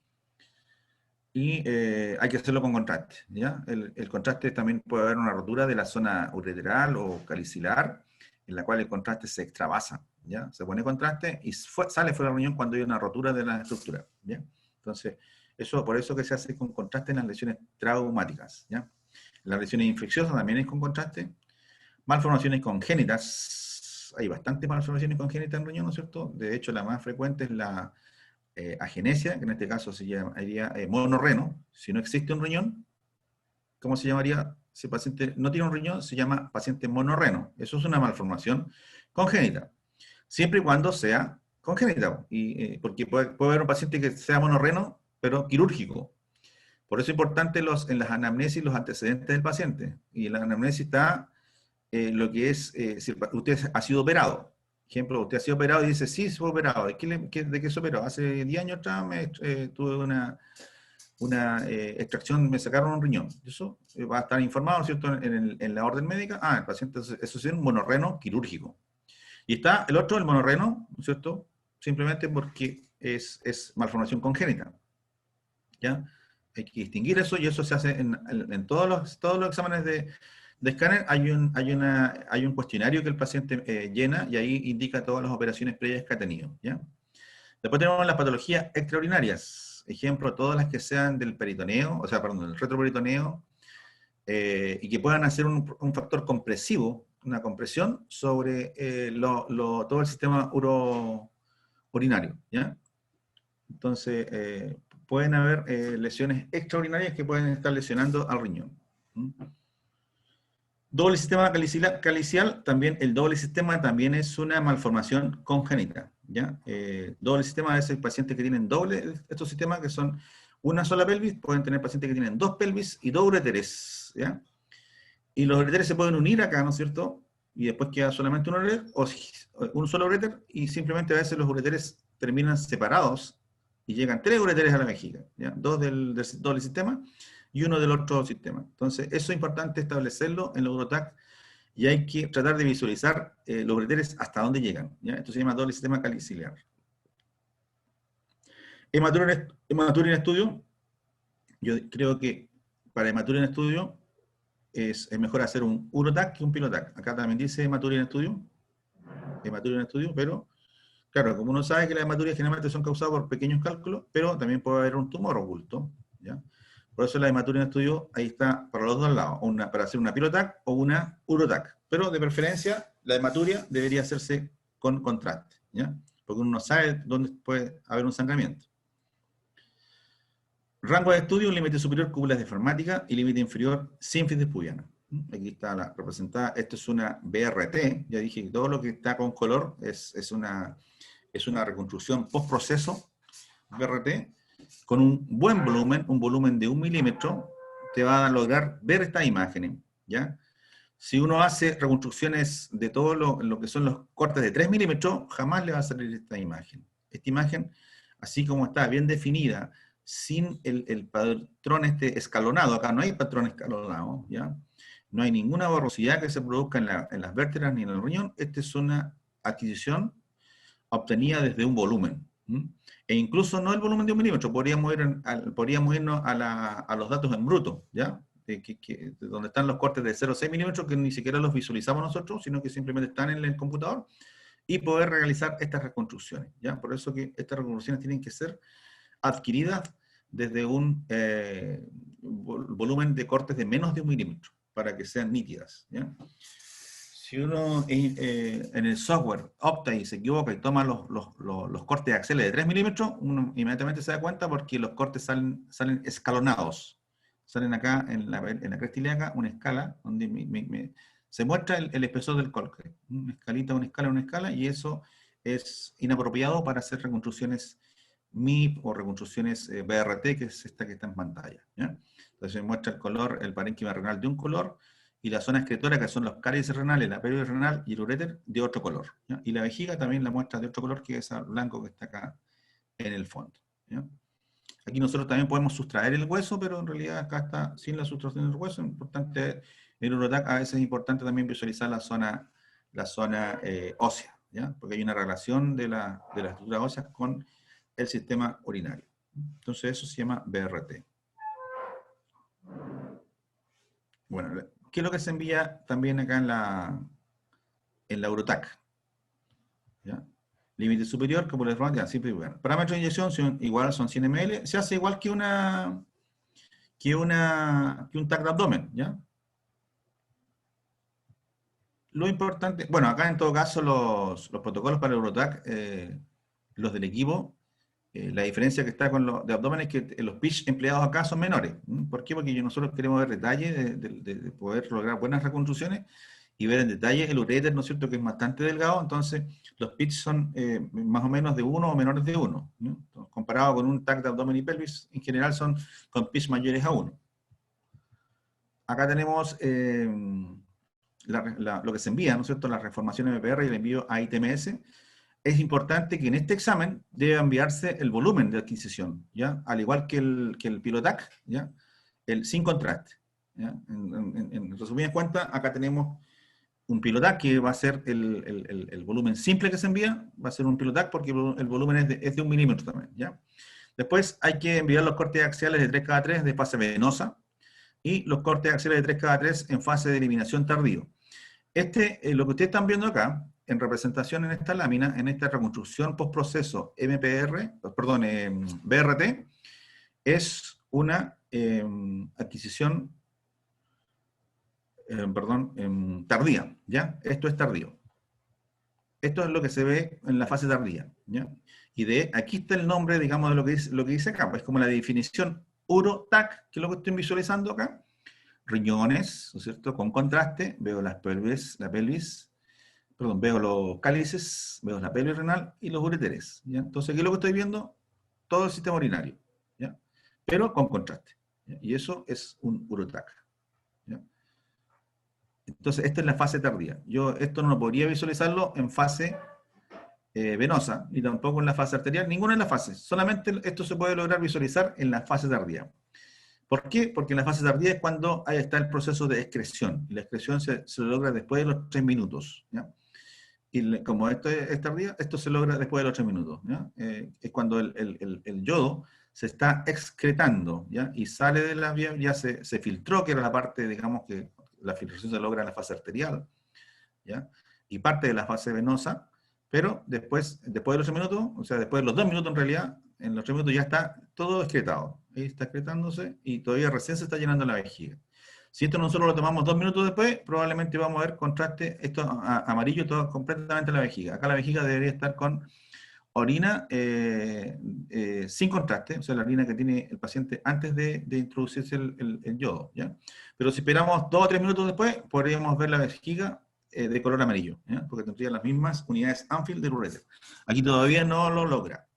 Y hay que hacerlo con contraste, ¿ya? El contraste también puede haber una rotura de la zona ureteral o calicilar, en la cual el contraste se extravasa, ¿ya? Se pone contraste y sale fuera del riñón cuando hay una rotura de la estructura, ¿ya? Entonces, por eso que se hace con contraste en las lesiones traumáticas, ¿ya? Las lesiones infecciosas también es con contraste. Malformaciones congénitas, hay bastantes malformaciones congénitas en riñón, ¿no es cierto? De hecho, la más frecuente es la agenesia, que en este caso se llamaría monorreno. Si no existe un riñón, ¿cómo se llamaría? Si el paciente no tiene un riñón, se llama paciente monorreno. Eso es una malformación congénita, siempre y cuando sea congénita, porque puede haber un paciente que sea monorreno, pero quirúrgico. Por eso es importante en las anamnesis los antecedentes del paciente. Y en la anamnesis está lo que es, si usted ha sido operado. Ejemplo, usted ha sido operado y dice, sí, fue operado. ¿De qué se operó? Hace 10 años atrás tuve extracción, me sacaron un riñón. Eso va a estar informado, ¿no es cierto?, en la orden médica. Ah, el paciente, eso es un monorreno quirúrgico. Y está el otro, el monorreno, ¿no es cierto?, simplemente porque es malformación congénita. ¿Ya? Hay que distinguir eso, y eso se hace en todos los exámenes de escáner. Hay un cuestionario que el paciente llena, y ahí indica todas las operaciones previas que ha tenido. ¿Ya? Después tenemos las patologías extraurinarias. Ejemplo, todas las que sean del peritoneo, o sea, perdón, del retroperitoneo, y que puedan hacer un factor compresivo, una compresión sobre todo el sistema urinario. ¿Ya? Entonces, pueden haber lesiones extraordinarias que pueden estar lesionando al riñón. Doble sistema calicial, también el doble sistema también es una malformación congénita. ¿Ya? Doble sistema es el paciente que tienen doble estos sistemas, que son una sola pelvis. Pueden tener pacientes que tienen dos pelvis y dos ureteres. ¿Ya? Y los ureteres se pueden unir acá, ¿no es cierto? Y después queda solamente un ureter, o un solo ureter, y simplemente a veces los ureteres terminan separados y llegan 3 ureteres a la vejiga, ¿ya? 2 del doble sistema y uno del otro sistema. Entonces, eso es importante establecerlo en la Urotac, y hay que tratar de visualizar los ureteres hasta dónde llegan, ¿ya? Esto se llama doble sistema caliciliar. Hematuria en estudio. Yo creo que para hematuria en estudio es mejor hacer un Urotac que un Pilotac. Acá también dice hematuria en estudio, pero claro, como uno sabe que las hematuриas generalmente son causadas por pequeños cálculos, pero también puede haber un tumor oculto, ¿ya? Por eso la hematuria en estudio, ahí está para los dos lados, para hacer una Pilotac o una Urotac. Pero de preferencia, la hematuria debería hacerse con contraste, ¿ya? Porque uno no sabe dónde puede haber un sangramiento. Rango de estudio: límite superior, cúpulas diafragmáticas, y límite inferior, sínfisis pubiana. Aquí está la representada. Esto es una BRT. Ya dije que todo lo que está con color es una reconstrucción post-proceso BRT, con un buen volumen, un volumen de 1 milímetro, te va a lograr ver estas imágenes, ¿ya? Si uno hace reconstrucciones de todo lo que son los cortes de 3 milímetros, jamás le va a salir esta imagen. Esta imagen, así como está bien definida, sin el patrón escalonado, acá no hay patrón escalonado, ¿ya? No hay ninguna borrosidad que se produzca en las vértebras ni en el riñón. Esta es una adquisición obtenida desde un volumen. E incluso no el volumen de 1 milímetro, podríamos irnos a los datos en bruto, ¿ya? De donde están los cortes de 0,6 milímetros, que ni siquiera los visualizamos nosotros, sino que simplemente están en el computador, y poder realizar estas reconstrucciones, ¿ya? Por eso que estas reconstrucciones tienen que ser adquiridas desde un volumen de cortes de menos de 1 milímetro, para que sean nítidas, ¿ya? Si uno en el software opta y se equivoca y toma los cortes de axeles de 3 milímetros, uno inmediatamente se da cuenta, porque los cortes salen escalonados. Salen acá en la cresta ilíaca una escala donde se muestra el espesor del colque. Una escalita, una escala, y eso es inapropiado para hacer reconstrucciones MIP o reconstrucciones BRT, que es esta que está en pantalla, ¿ya? Entonces muestra el color, el parénquima renal de un color, y la zona excretora, que son los cálices renales, la pelvis renal y el uréter, de otro color, ¿ya? Y la vejiga también la muestra de otro color, que es el blanco que está acá en el fondo, ¿ya? Aquí nosotros también podemos sustraer el hueso, pero en realidad acá está sin la sustracción del hueso. Importante, en el Urotac a veces es importante también visualizar la zona ósea, ¿ya? Porque hay una relación de la estructura ósea con el sistema urinario. Entonces eso se llama BRT. Bueno, ¿qué es lo que se envía también acá en la Urotac? ¿Ya? Límite superior, cúpula diafragmática, siempre igual. Parámetros de inyección son 100 ml. Se hace igual que un TAC de abdomen, ¿ya? Lo importante, bueno, acá en todo caso los protocolos para el Urotac, los del equipo, la diferencia que está con los de abdomen es que los pitch empleados acá son menores. ¿Por qué? Porque nosotros queremos ver detalle de poder lograr buenas reconstrucciones y ver en detalle el uréter, ¿no es cierto?, que es bastante delgado. Entonces los pitch son más o menos de 1 o menores de 1, ¿no? Entonces, comparado con un TAC de abdomen y pelvis, en general son con pitch mayores a 1. Acá tenemos lo que se envía, ¿no es cierto?, la reformación MPR y el envío a ITMS. es importante que en este examen debe enviarse el volumen de adquisición, ¿ya? Al igual que el Pilotac, ¿ya? Sin contraste, ¿ya? En resumidas cuentas, acá tenemos un Pilotac que va a ser el volumen simple que se envía, va a ser un Pilotac porque el volumen es de 1 milímetro también, ¿ya? Después hay que enviar los cortes axiales de 3 cada 3 de fase venosa y los cortes axiales de 3 cada 3 en fase de eliminación tardío. Lo que ustedes están viendo acá, en representación en esta lámina, en esta reconstrucción postproceso BRT, es una adquisición tardía, ¿ya? Esto es tardío. Esto es lo que se ve en la fase tardía, ¿ya? Y aquí está el nombre, digamos, de lo que dice acá, pues es como la definición UroTac, que es lo que estoy visualizando acá. Riñones, ¿no es cierto? Con contraste, veo veo los cálices, veo la pelvis renal y los ureteres, ¿ya? Entonces aquí lo que estoy viendo, todo el sistema urinario, ¿ya? Pero con contraste, ¿ya? Y eso es un UroTac, ¿ya? Entonces, esta es la fase tardía. Yo esto no podría visualizarlo en fase venosa, ni tampoco en la fase arterial, ninguna de las fases. Solamente esto se puede lograr visualizar en la fase tardía. ¿Por qué? Porque en la fase tardía es cuando ahí está el proceso de excreción. Y la excreción se logra después de los 3 minutos, ¿ya? Y como esto es tardía, esto se logra después de los 3 minutos, ¿ya? Es cuando el yodo se está excretando, ¿ya? Y sale de la vía, ya se filtró, que era la parte, digamos, que la filtración se logra en la fase arterial, ¿ya? Y parte de la fase venosa, pero después de los 3 minutos, o sea, después de los 2 minutos en realidad, en los 3 minutos ya está todo excretado. Ahí está excretándose y todavía recién se está llenando la vejiga. Si esto nosotros lo tomamos 2 minutos después, probablemente vamos a ver contraste, esto amarillo, todo completamente la vejiga. Acá la vejiga debería estar con orina sin contraste, o sea, la orina que tiene el paciente antes de introducirse el yodo, ¿ya? Pero si esperamos 2 o 3 minutos después, podríamos ver la vejiga de color amarillo, ¿ya? Porque tendría las mismas unidades Anfield del ureter. Aquí todavía no lo logra.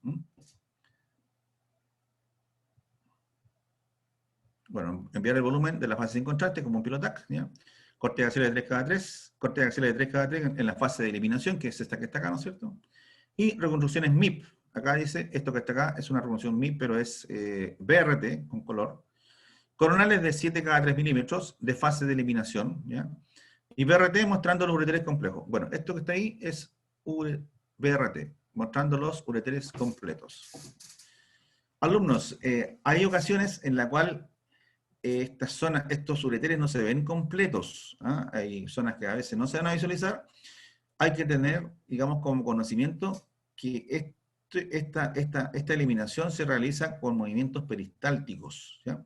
Bueno, enviar el volumen de la fase sin contraste como un Pilotac, ¿ya? Corte axial de 3 cada 3, corte axial de 3 cada 3 en la fase de eliminación, que es esta que está acá, ¿no es cierto? Y reconstrucciones MIP. Acá dice, esto que está acá es una reconstrucción MIP, pero es BRT, con color. Coronales de 7 cada 3 milímetros, de fase de eliminación, ¿ya? Y BRT mostrando los ureteres complejos. Bueno, esto que está ahí es BRT, mostrando los ureteres completos. Alumnos, hay ocasiones en la cual estas zonas, estos ureteres no se ven completos, ¿ah? Hay zonas que a veces no se van a visualizar. Hay que tener, digamos, como conocimiento que esta eliminación se realiza con movimientos peristálticos, ¿ya?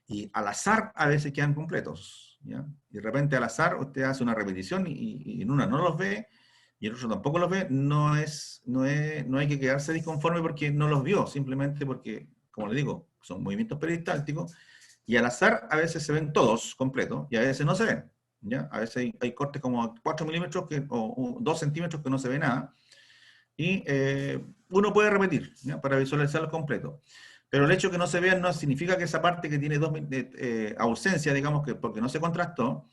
Y al azar a veces quedan completos, ¿ya? Y de repente al azar usted hace una repetición y en una no los ve, y en otro tampoco los ve, no hay que quedarse disconforme porque no los vio, simplemente porque, como le digo, son movimientos peristálticos, y al azar a veces se ven todos completos, y a veces no se ven, ¿ya? A veces hay cortes como 4 milímetros o 2 centímetros que no se ve nada, y uno puede repetir, ¿ya? Para visualizarlo completo. Pero el hecho de que no se vean no significa que esa parte que tiene ausencia, digamos, que porque no se contrastó,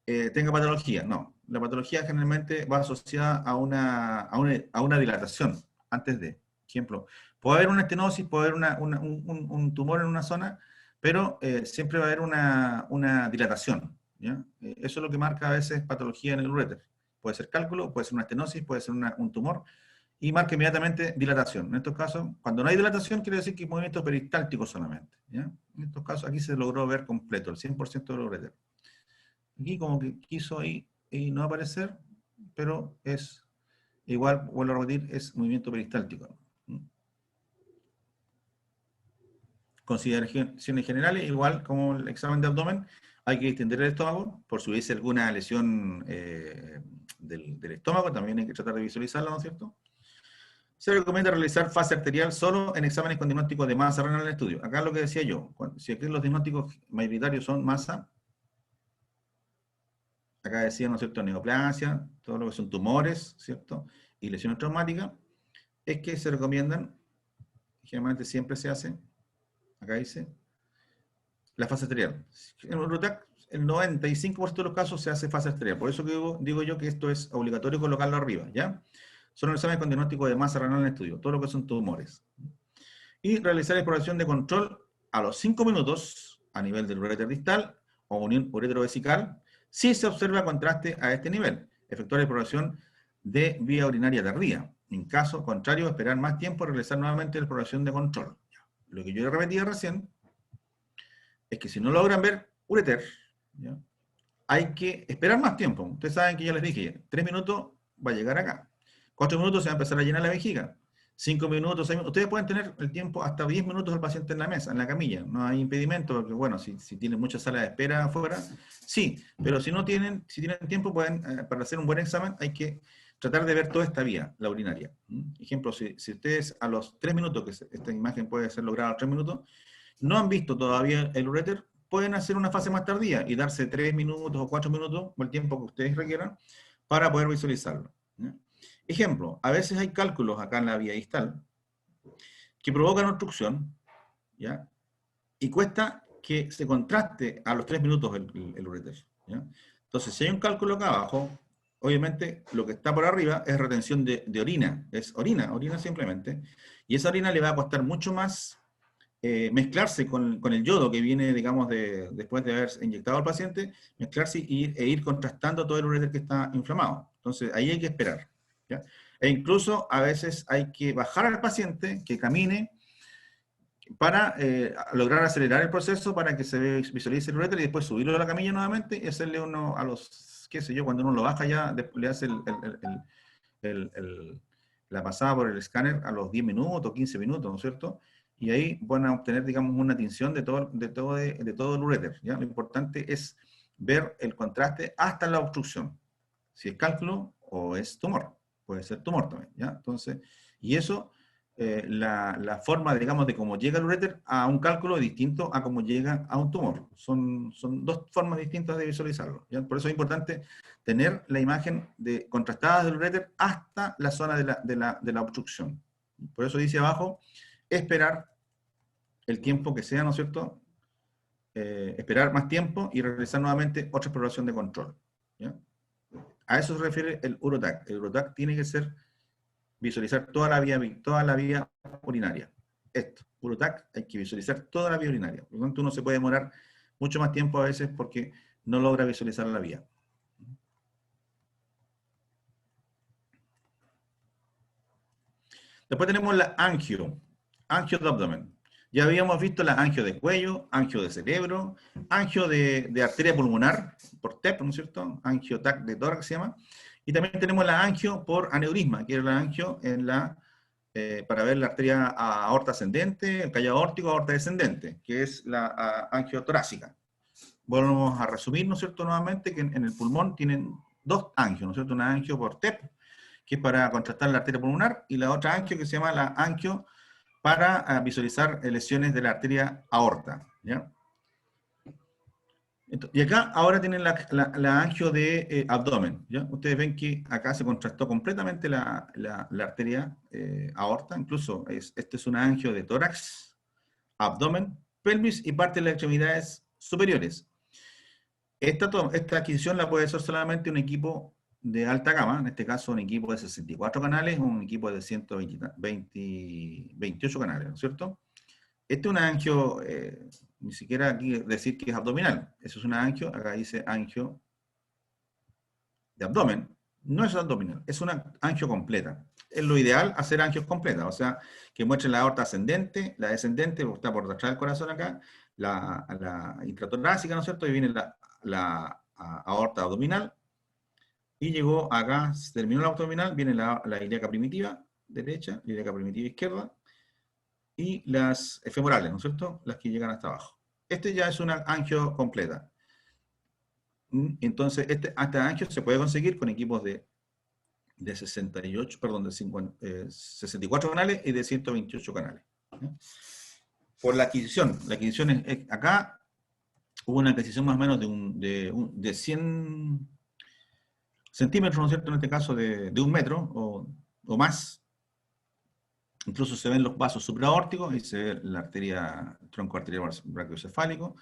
tenga patología. No, la patología generalmente va asociada a una dilatación antes de. Ejemplo, puede haber una estenosis, puede haber un tumor en una zona, pero siempre va a haber una dilatación, ¿ya? Eso es lo que marca a veces patología en el uréter. Puede ser cálculo, puede ser una estenosis, puede ser un tumor, y marca inmediatamente dilatación. En estos casos, cuando no hay dilatación, quiere decir que hay movimientos peristálticos solamente, ¿ya? En estos casos, aquí se logró ver completo, el 100% del uréter. Aquí como que quiso ahí no aparecer, pero es igual, vuelvo a repetir, es movimiento peristáltico. Consideraciones generales, igual como el examen de abdomen, hay que distender el estómago, por si hubiese alguna lesión del estómago, también hay que tratar de visualizarla, ¿no es cierto? Se recomienda realizar fase arterial solo en exámenes con diagnóstico de masa renal en el estudio. Acá lo que decía yo, si aquí los diagnósticos mayoritarios son masa, acá decía, ¿no es cierto?, neoplasia, todo lo que son tumores, ¿cierto?, y lesiones traumáticas, es que se recomiendan, generalmente siempre se hace, acá dice, la fase arterial. En UroTac, el 95% de los casos se hace fase arterial. Por eso que digo yo que esto es obligatorio colocarlo arriba, ¿ya? son los exámenes con diagnóstico de masa renal en estudio, todo lo que son tumores. Y realizar exploración de control a los 5 minutos a nivel del uréter distal o unión uretero-vesical, si se observa contraste a este nivel. Efectuar exploración de vía urinaria tardía. En caso contrario, esperar más tiempo y realizar nuevamente la exploración de control. Lo que yo repetía recién es que si no logran ver ureter, ¿ya?, hay que esperar más tiempo. Ustedes saben que ya les dije, 3 minutos va a llegar acá. 4 minutos se va a empezar a llenar la vejiga. 5 minutos, 6 minutos. Ustedes pueden tener el tiempo hasta 10 minutos del paciente en la mesa, en la camilla. No hay impedimento, porque bueno, si tienen muchas salas de espera afuera, sí. Pero si no tienen, si tienen tiempo, pueden, para hacer un buen examen, hay que tratar de ver toda esta vía, la urinaria. Ejemplo, si ustedes a los 3 minutos, que esta imagen puede ser lograda a los 3 minutos, no han visto todavía el uréter, pueden hacer una fase más tardía y darse 3 minutos o 4 minutos, o el tiempo que ustedes requieran, para poder visualizarlo, ¿ya? Ejemplo, a veces hay cálculos acá en la vía distal que provocan obstrucción, ¿ya?, y cuesta que se contraste a los 3 minutos el uréter, ¿ya? Entonces, si hay un cálculo acá abajo, obviamente lo que está por arriba es retención de orina, es orina simplemente, y esa orina le va a costar mucho más mezclarse con el yodo que viene, digamos, después de haber inyectado al paciente, mezclarse e ir contrastando todo el uréter que está inflamado. Entonces, ahí hay que esperar, ¿ya? E incluso a veces hay que bajar al paciente, que camine, para lograr acelerar el proceso para que se visualice el uréter y después subirlo a la camilla nuevamente y hacerle uno a los, qué sé yo, cuando uno lo baja ya, le hace la pasada por el escáner a los 10 minutos, 15 minutos, ¿no es cierto? Y ahí van a obtener, digamos, una tinción de todo el uréter, ¿ya? Lo importante es ver el contraste hasta la obstrucción. Si es cálculo o es tumor. Puede ser tumor también, ¿ya? Entonces, y eso, la forma, digamos, de cómo llega el uréter a un cálculo es distinto a cómo llega a un tumor. Son dos formas distintas de visualizarlo, ¿ya? Por eso es importante tener la imagen contrastada del uréter hasta la zona de la obstrucción. Por eso dice abajo, esperar el tiempo que sea, ¿no es cierto? Esperar más tiempo y realizar nuevamente otra exploración de control, ¿ya? A eso se refiere el urotac. El urotac tiene que ser visualizar toda la vía urinaria. Esto, urotac, hay que visualizar toda la vía urinaria. Por lo tanto, uno se puede demorar mucho más tiempo a veces porque no logra visualizar la vía. Después tenemos la angio de abdomen. Ya habíamos visto la angio de cuello, angio de cerebro, angio de arteria pulmonar, por TEP, ¿no es cierto? Angio-TAC de tórax se llama. Y también tenemos la angio por aneurisma, que es la angio para ver la arteria aorta ascendente, el callado aórtico, aorta descendente, que es la angio torácica. Volvemos a resumir, ¿no es cierto?, nuevamente, que en el pulmón tienen dos angios, ¿no es cierto? Una angio por TEP, que es para contrastar la arteria pulmonar, y la otra angio que se llama la angio para visualizar lesiones de la arteria aorta, ¿ya? Y acá ahora tienen la angio de abdomen, ¿ya? Ustedes ven que acá se contrastó completamente la arteria aorta, incluso este es una angio de tórax, abdomen, pelvis y parte de las extremidades superiores. Esta adquisición la puede hacer solamente un equipo de alta gama, en este caso un equipo de 64 canales, un equipo de 128 canales, ¿no es cierto? Este es un angio, ni siquiera aquí decir que es abdominal, eso es una angio, acá dice angio de abdomen, no es abdominal, es una angio completa. Es lo ideal hacer angios completas, o sea, que muestre la aorta ascendente, la descendente, está por detrás del corazón acá, la intratorácica, ¿no es cierto? Y viene la aorta abdominal, y llegó acá, se terminó la abdominal, viene la ilíaca primitiva derecha, la ilíaca primitiva izquierda, y las femorales, ¿no es cierto? Las que llegan hasta abajo. Este ya es una angio completa. Entonces, este angio se puede conseguir con equipos de 68, perdón, de 64 canales y de 128 canales. Por la adquisición es acá hubo una adquisición más o menos de 100 centímetros, ¿no es cierto? En este caso de 1 metro o más. Incluso se ven los vasos supraórticos y se ve la arteria, tronco arterial brachiocefálico,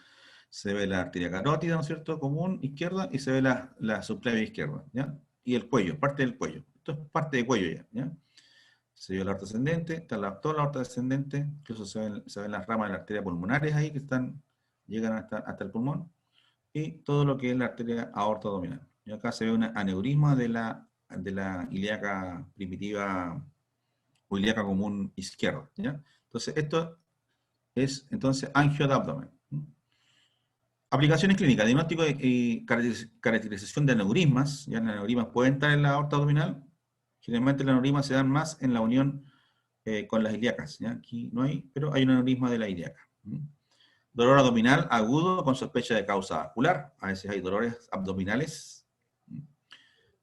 se ve la arteria carótida, ¿no es cierto?, común izquierda, y se ve la subclavia izquierda, ¿ya? Y el cuello, parte del cuello. Esto es parte de cuello ya, ¿ya? Se vio la aorta ascendente, está toda la aorta descendente, incluso se ven las ramas de las arterias pulmonares ahí que llegan hasta el pulmón, y todo lo que es la arteria aorta abdominal. Y acá se ve un aneurisma de la ilíaca primitiva o ilíaca común izquierda, ¿ya? Entonces, esto es angio de abdomen. Aplicaciones clínicas, diagnóstico y caracterización de aneurismas. Ya, los aneurismas pueden estar en la aorta abdominal. Generalmente los aneurismas se dan más en la unión con las ilíacas. ¿Ya? Aquí no hay, pero hay un aneurisma de la ilíaca. Dolor abdominal agudo con sospecha de causa vascular. A veces hay dolores abdominales.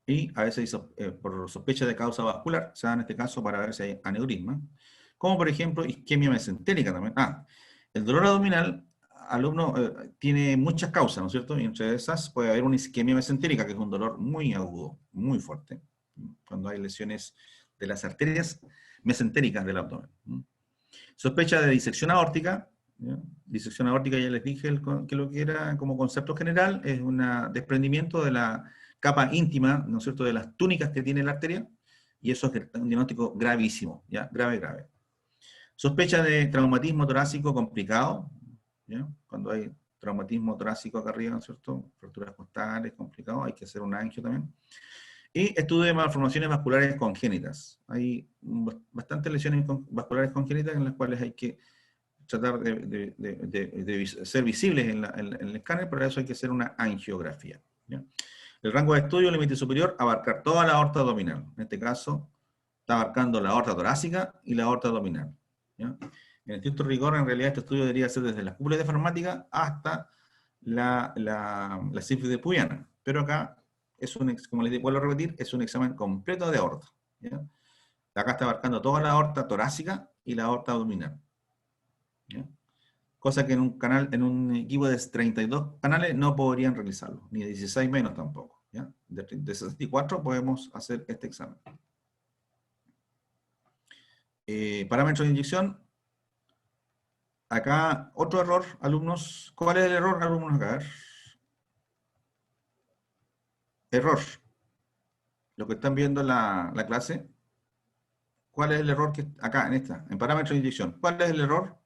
Y a veces por sospecha de causa vascular, se da en este caso para ver si hay aneurisma. Como por ejemplo isquemia mesentérica también. El dolor abdominal, alumno, tiene muchas causas, ¿no es cierto? Y entre esas puede haber una isquemia mesentérica, que es un dolor muy agudo, muy fuerte, cuando hay lesiones de las arterias mesentéricas del abdomen. Sospecha de disección aórtica. ¿Ya? Disección aórtica, ya les dije que lo que era como concepto general, es un desprendimiento de la capa íntima, ¿no es cierto?, de las túnicas que tiene la arteria, y eso es un diagnóstico gravísimo, ¿ya? Grave. Sospecha de traumatismo torácico complicado, ¿ya? Cuando hay traumatismo torácico acá arriba, ¿no es cierto?, fracturas costales, complicado, hay que hacer un angio también. Y estudio de malformaciones vasculares congénitas. Hay bastantes lesiones vasculares congénitas en las cuales hay que tratar de ser visibles en el escáner, pero eso hay que hacer una angiografía, ¿ya? El rango de estudio, límite superior, abarcar toda la aorta abdominal. En este caso, está abarcando la aorta torácica y la aorta abdominal, ¿ya? En estricto rigor, en realidad, este estudio debería ser desde la cúpula diafragmática hasta la sífilis pubiana. Pero acá, como les vuelvo a repetir, es un examen completo de aorta, ¿ya? Acá está abarcando toda la aorta torácica y la aorta abdominal, ¿ya? Cosa que en un equipo de 32 canales no podrían realizarlo, ni de 16 menos tampoco, ¿ya? De 64 podemos hacer este examen. Parámetros de inyección. Acá, otro error, alumnos. ¿Cuál es el error, alumnos, acá? A ver. Error. Lo que están viendo en la clase. ¿Cuál es el error que acá, en parámetros de inyección? ¿Cuál es el error?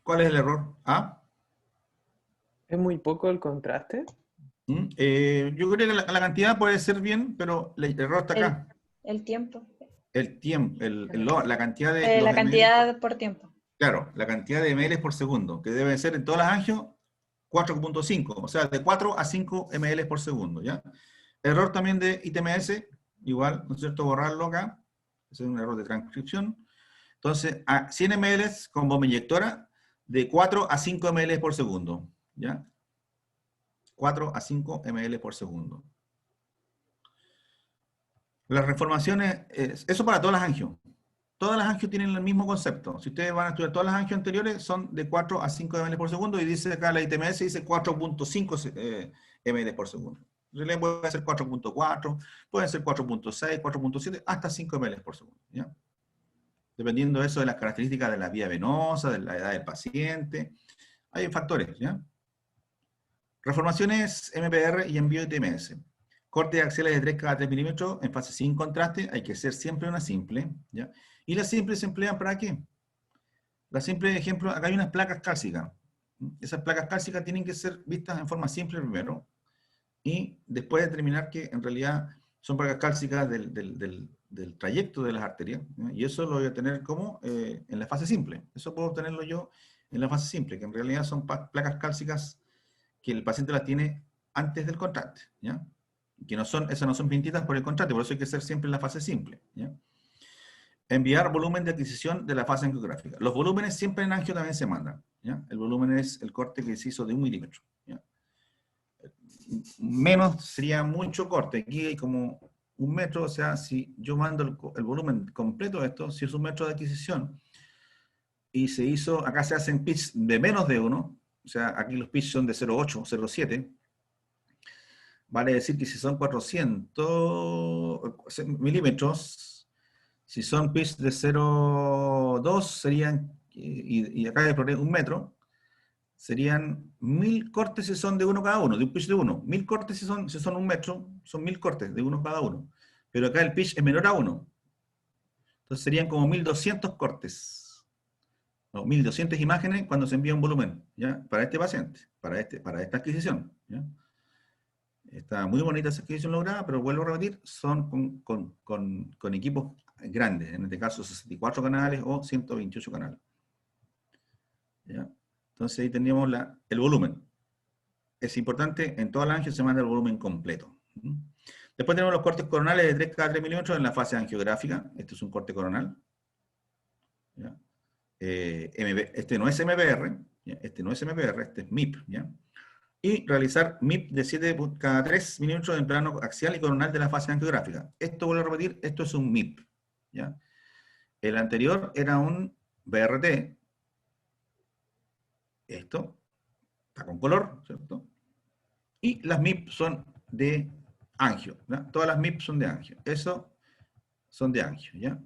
¿Cuál es el error? ¿Es muy poco el contraste? Yo creo que la cantidad puede ser bien, pero el error está acá. El tiempo. El tiempo, la cantidad de... La cantidad por tiempo. Claro, la cantidad de ml por segundo, que debe ser en todas las angios 4.5, o sea, de 4 a 5 ml por segundo, ¿ya? Error también de ITMS, igual, ¿no es cierto?, borrarlo acá. Ese es un error de transcripción. Entonces, a 100 ml con bomba inyectora, de 4 a 5 ml por segundo, ¿ya? 4 a 5 ml por segundo. Las reformaciones, eso para todas las angios. Todas las angios tienen el mismo concepto. Si ustedes van a estudiar todas las angios anteriores, son de 4 a 5 ml por segundo, y dice acá la ITMS, dice 4.5 ml por segundo. En realidad puede ser 4.4, pueden ser 4.6, 4.7, hasta 5 ml por segundo, ¿ya? Dependiendo de eso de las características de la vía venosa, de la edad del paciente. Hay factores, ¿ya? Reformaciones MPR y envío ITMS. Corte de axiales de 3 cada 3 milímetros en fase sin contraste, hay que ser siempre una simple, ¿ya? ¿Y las simples se emplean para qué? Las simples, ejemplo, acá hay unas placas cálcicas. Esas placas cálcicas tienen que ser vistas en forma simple primero, y después determinar que en realidad son placas cálcicas del trayecto de las arterias, ¿no? Y eso lo voy a tener como en la fase simple. Eso puedo obtenerlo yo en la fase simple, que en realidad son placas cálcicas que el paciente las tiene antes del contraste, ¿ya? Que esas no son pintitas por el contraste, por eso hay que ser siempre en la fase simple, ¿ya? Enviar volumen de adquisición de la fase angiográfica. Los volúmenes siempre en angio también se mandan, ¿ya? El volumen es el corte que se hizo de 1 milímetro, ¿ya? Menos sería mucho corte. Aquí hay como 1 metro, o sea, si yo mando el volumen completo de esto, si es 1 metro de adquisición, y se hizo, acá se hacen pitch de menos de 1, o sea, aquí los pitch son de 0.8, 0.7, vale decir que si son 400 milímetros, si son pitch de 0.2 serían, y acá hay 1 metro, serían 1000 cortes si son de uno cada uno, de un pitch de uno. 1000 cortes si son 1 metro, son 1000 cortes de uno cada uno. Pero acá el pitch es menor a 1. Entonces serían como 1200 cortes. O 1200 imágenes cuando se envía un volumen, ¿ya? Para este paciente, para esta adquisición, ¿ya? Está muy bonita esa adquisición lograda, pero vuelvo a repetir, son con equipos grandes, en este caso 64 canales o 128 canales. ¿Ya? Entonces ahí teníamos el volumen. Es importante, en toda la angio se manda el volumen completo. Después tenemos los cortes coronales de 3 cada 3 milímetros en la fase angiográfica. Este es un corte coronal. ¿Ya? Este no es MPR, ¿ya? Este no es MPR, este es MIP. ¿Ya? Y realizar MIP de 7 cada 3 milímetros en plano axial y coronal de la fase angiográfica. Esto, vuelvo a repetir, esto es un MIP. ¿Ya? El anterior era un BRT. Esto está con color, ¿cierto? Y las MIP son de angio, ¿ya? Todas las MIP son de angio. Eso son de angio, ¿ya?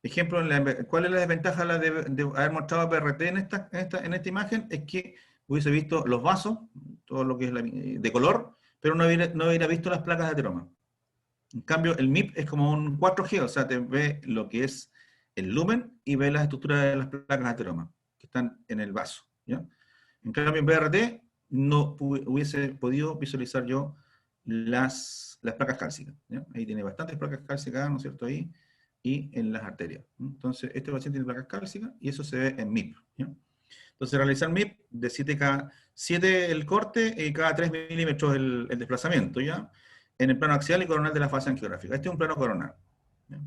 Ejemplo, ¿cuál es la desventaja de haber mostrado BRT en esta imagen? Es que hubiese visto los vasos, todo lo que es de color, pero no hubiera visto las placas de ateroma. En cambio, el MIP es como un 4G, o sea, te ve lo que es el lumen y ve las estructuras de las placas de ateroma, que están en el vaso, ¿ya? En cambio, en BRT no hubiese podido visualizar yo las placas cálcicas, ¿ya? Ahí tiene bastantes placas cálcicas, ¿no es cierto? Ahí, y en las arterias. Entonces, este paciente tiene placas cálcicas y eso se ve en MIP, ¿ya? Entonces, realizar MIP de 7 el corte y cada 3 milímetros el desplazamiento, ¿ya? En el plano axial y coronal de la fase angiográfica. Este es un plano coronal, ¿ya?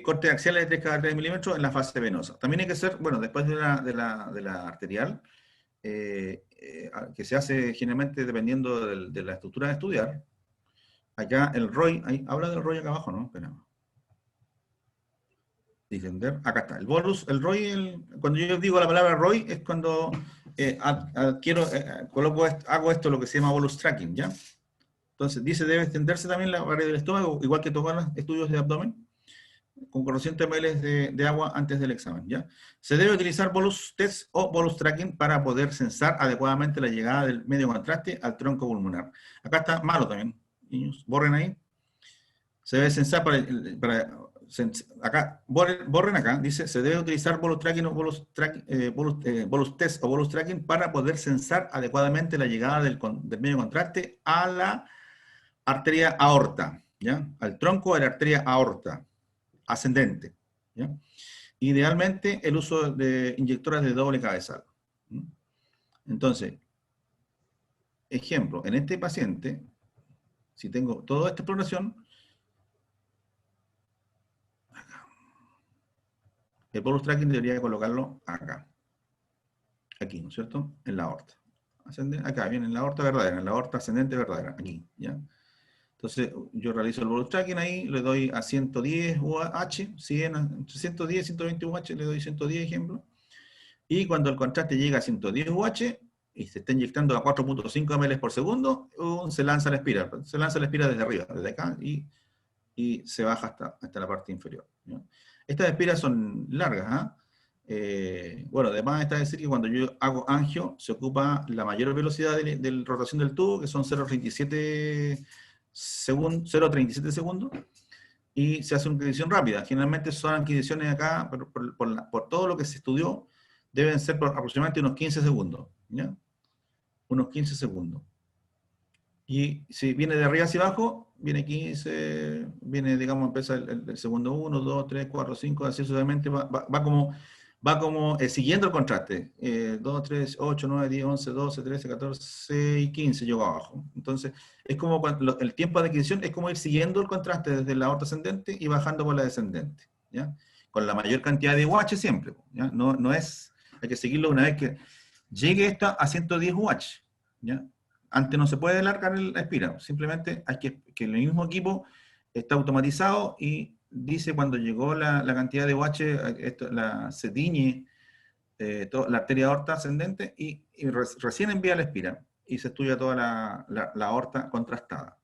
Corte axial de 3 cada 3 milímetros en la fase venosa. También hay que hacer, bueno, después de la arterial, que se hace generalmente dependiendo de la estructura de estudiar. Acá el ROI, ahí, habla del ROI acá abajo, ¿no? Espera. Defender, acá está. El bolus, el ROI, cuando yo digo la palabra ROI, es cuando hago esto, lo que se llama bolus tracking, ¿ya? Entonces, dice, debe extenderse también la pared del estómago, igual que todos los estudios de abdomen, con 400 ml de agua antes del examen, ¿ya? Se debe utilizar bolus test o bolus tracking para poder censar adecuadamente la llegada del medio contraste al tronco pulmonar. Acá está malo también, niños, borren ahí. Se debe censar acá, borren acá, dice, se debe utilizar bolus tracking o bolus test o bolus tracking para poder censar adecuadamente la llegada del medio contraste a la arteria aorta, ¿ya? Al tronco de la arteria aorta ascendente, ¿ya? Idealmente el uso de inyectoras de doble cabezal. Entonces, ejemplo, en este paciente, si tengo toda esta exploración, el bolus tracking debería colocarlo acá, aquí, ¿no es cierto? En la aorta. Acá viene en la aorta verdadera, en la aorta ascendente verdadera, aquí, ¿ya? Entonces, yo realizo el bolus tracking ahí, le doy a 110 UH, 100, entre 110 y 120 UH, le doy 110 ejemplo. Y cuando el contraste llega a 110 UH y se está inyectando a 4.5 ml por segundo, se lanza la espira. Se lanza la espira desde arriba, desde acá, y se baja hasta la parte inferior, ¿ya? Estas espiras son largas, ¿eh? Bueno, además está decir que cuando yo hago angio, se ocupa la mayor velocidad de rotación del tubo, que son 0.37 segundos, y se hace una adquisición rápida. Generalmente son adquisiciones acá, por todo lo que se estudió, deben ser por aproximadamente unos 15 segundos, ¿ya? Unos 15 segundos. Y si viene de arriba hacia abajo, viene 15, viene, digamos, empieza el segundo 1, 2, 3, 4, 5, así sucesivamente, va como siguiendo el contraste. 2, 3, 8, 9, 10, 11, 12, 13, 14 y 15 llego abajo. Entonces, es como el tiempo de adquisición es como ir siguiendo el contraste desde la aorta ascendente y bajando por la descendente, ¿ya? Con la mayor cantidad de UH siempre, ¿ya? No es, hay que seguirlo una vez que llegue esta a 110 UH, ¿ya? Antes no se puede alargar la espira, simplemente hay que el mismo equipo está automatizado y dice cuando llegó la cantidad de UH, se tiñe la arteria aorta ascendente y recién envía la espira y se estudia toda la aorta contrastada.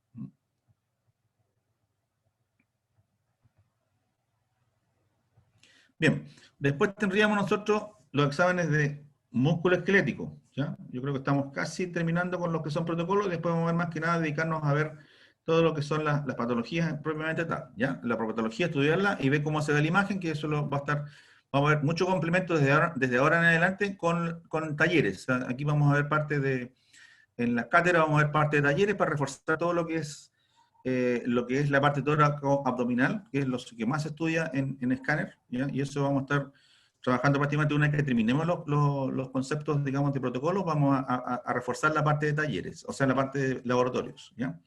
Bien, después tendríamos nosotros los exámenes de músculo esquelético, ¿ya? Yo creo que estamos casi terminando con los que son protocolos, y después vamos a ver más que nada dedicarnos a ver todo lo que son las patologías propiamente tal, ¿ya? La patología, estudiarla y ver cómo se ve la imagen, que eso lo va a estar, vamos a ver mucho complemento desde ahora en adelante con talleres. O sea, aquí vamos a ver parte de, en las cátedras vamos a ver parte de talleres para reforzar todo lo que es la parte tóraco-abdominal, que es lo que más se estudia en escáner, ¿ya? Y eso vamos a estar trabajando prácticamente una vez que terminemos los conceptos, digamos, de protocolos, vamos a reforzar la parte de talleres, o sea, la parte de laboratorios, ¿ya?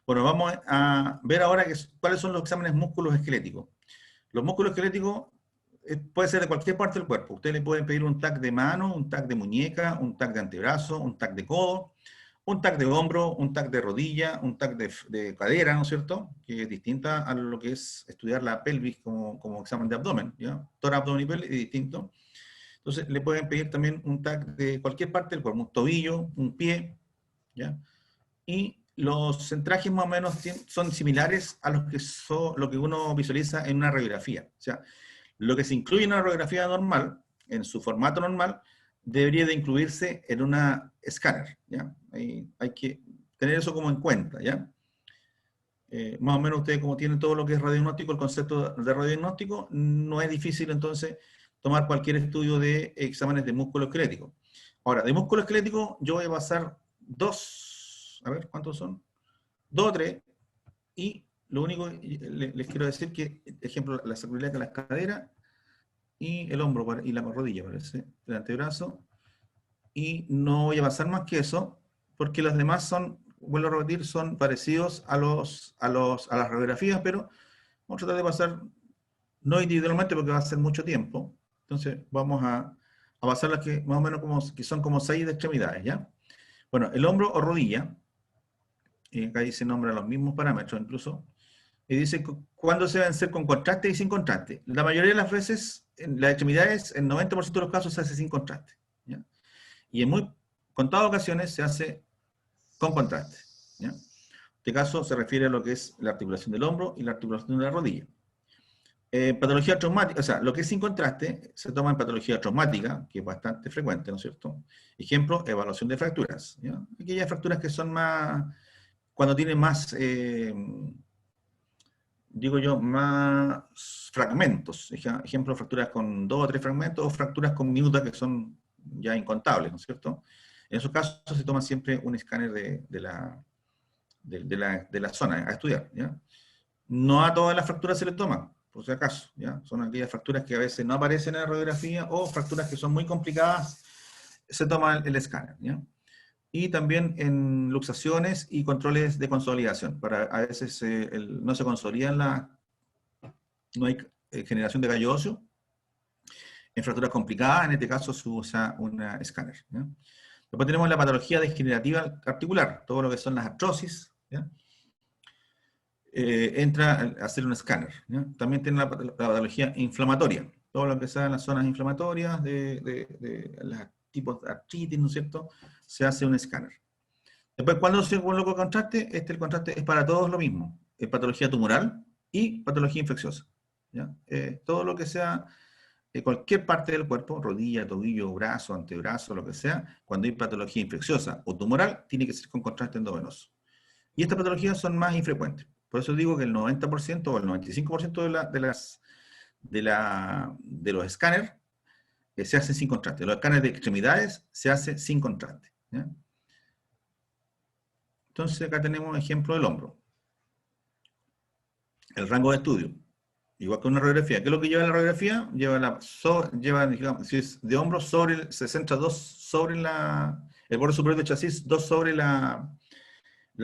Bueno, vamos a ver ahora cuáles son los exámenes músculos esqueléticos. Los músculos esqueléticos puede ser de cualquier parte del cuerpo. Usted le pueden pedir un TAC de mano, un TAC de muñeca, un TAC de antebrazo, un TAC de codo, un TAC de hombro, un TAC de rodilla, un TAC de cadera, ¿no es cierto? Que es distinta a lo que es estudiar la pelvis como examen de abdomen, ¿ya? Tórax, abdomen y pelvis es distinto. Entonces le pueden pedir también un TAC de cualquier parte del cuerpo, un tobillo, un pie, ¿ya? Y los centrajes más o menos son similares a lo que uno visualiza en una radiografía. O sea, lo que se incluye en una radiografía normal, en su formato normal, debería de incluirse en una escáner, ¿ya? Hay que tener eso como en cuenta, ¿ya? Más o menos ustedes como tienen todo lo que es radiodiagnóstico, el concepto de radiodiagnóstico, no es difícil entonces tomar cualquier estudio de exámenes de músculo esquelético. Ahora, de músculo esquelético yo voy a pasar a ver, ¿cuántos son? 2 o 3, y lo único que les quiero decir que, ejemplo, la sacroiliaca, las caderas, y el hombro y la rodilla, parece, el antebrazo, y no voy a pasar más que eso, porque los demás son, vuelvo a repetir, son parecidos a las radiografías, pero vamos a tratar de pasar, no individualmente porque va a ser mucho tiempo, entonces vamos a pasar las que más o menos que son como 6 de extremidades, ¿ya? Bueno, el hombro o rodilla, acá dice nombra los mismos parámetros incluso, y dice cuándo se deben hacer con contraste y sin contraste. La mayoría de las veces, en las extremidades, en 90% de los casos se hace sin contraste, ¿ya? Y en muy contadas ocasiones se hace con contraste, ¿ya? En este caso se refiere a lo que es la articulación del hombro y la articulación de la rodilla. Patología traumática, o sea, lo que es sin contraste se toma en patología traumática, que es bastante frecuente, ¿no es cierto? Ejemplo, evaluación de fracturas, ¿ya? Aquellas fracturas que son más, cuando tienen más, digo yo, más fragmentos. Ejemplo, fracturas con 2 o 3 fragmentos, o fracturas con minutas que son ya incontables, ¿no es cierto? En esos casos se toma siempre un escáner de la zona a estudiar, ¿ya? No a todas las fracturas se les toma, por si acaso, ¿ya? Son aquellas fracturas que a veces no aparecen en la radiografía, o fracturas que son muy complicadas, se toma el escáner, ¿ya? Y también en luxaciones y controles de consolidación. A veces no se consolidan no hay generación de callo óseo. En fracturas complicadas, en este caso se usa un escáner, ¿ya? Después tenemos la patología degenerativa articular, todo lo que son las artrosis, ¿ya? Entra a hacer un escáner, ¿ya? También tiene la patología inflamatoria, todo lo que sea en las zonas inflamatorias de los tipos de artritis, ¿no es cierto? Se hace un escáner. Después, cuando se coloca contraste, el contraste es para todos lo mismo, es patología tumoral y patología infecciosa, ¿ya? Todo lo que sea cualquier parte del cuerpo, rodilla, tobillo, brazo, antebrazo, lo que sea, cuando hay patología infecciosa o tumoral, tiene que ser con contraste endovenoso. Y estas patologías son más infrecuentes. Por eso digo que el 90% o el 95% de los escáneres se hacen sin contraste. Los escáneres de extremidades se hacen sin contraste, ¿ya? Entonces acá tenemos ejemplo del hombro. El rango de estudio. Igual que una radiografía. ¿Qué es lo que lleva la radiografía? Lleva digamos, si es de hombro, se centra 2 sobre el borde superior del chasis, 2 sobre la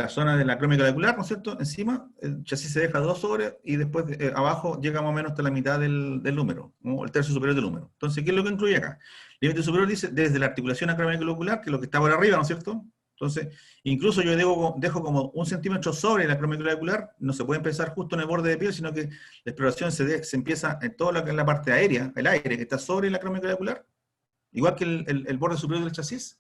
zona de la acrómica clavicular, ¿no es cierto? Encima, el chasis se deja 2 sobre, y después abajo llega más o menos hasta la mitad del número, ¿no? El tercio superior del número. Entonces, ¿qué es lo que incluye acá? El límite superior dice desde la articulación acrómica clavicular, que es lo que está por arriba, ¿no es cierto? Entonces, incluso yo dejo como 1 centímetro sobre la acrómica clavicular, no se puede empezar justo en el borde de piel, sino que la exploración se empieza en toda la parte aérea, el aire que está sobre la acrómica clavicular, igual que el borde superior del chasis,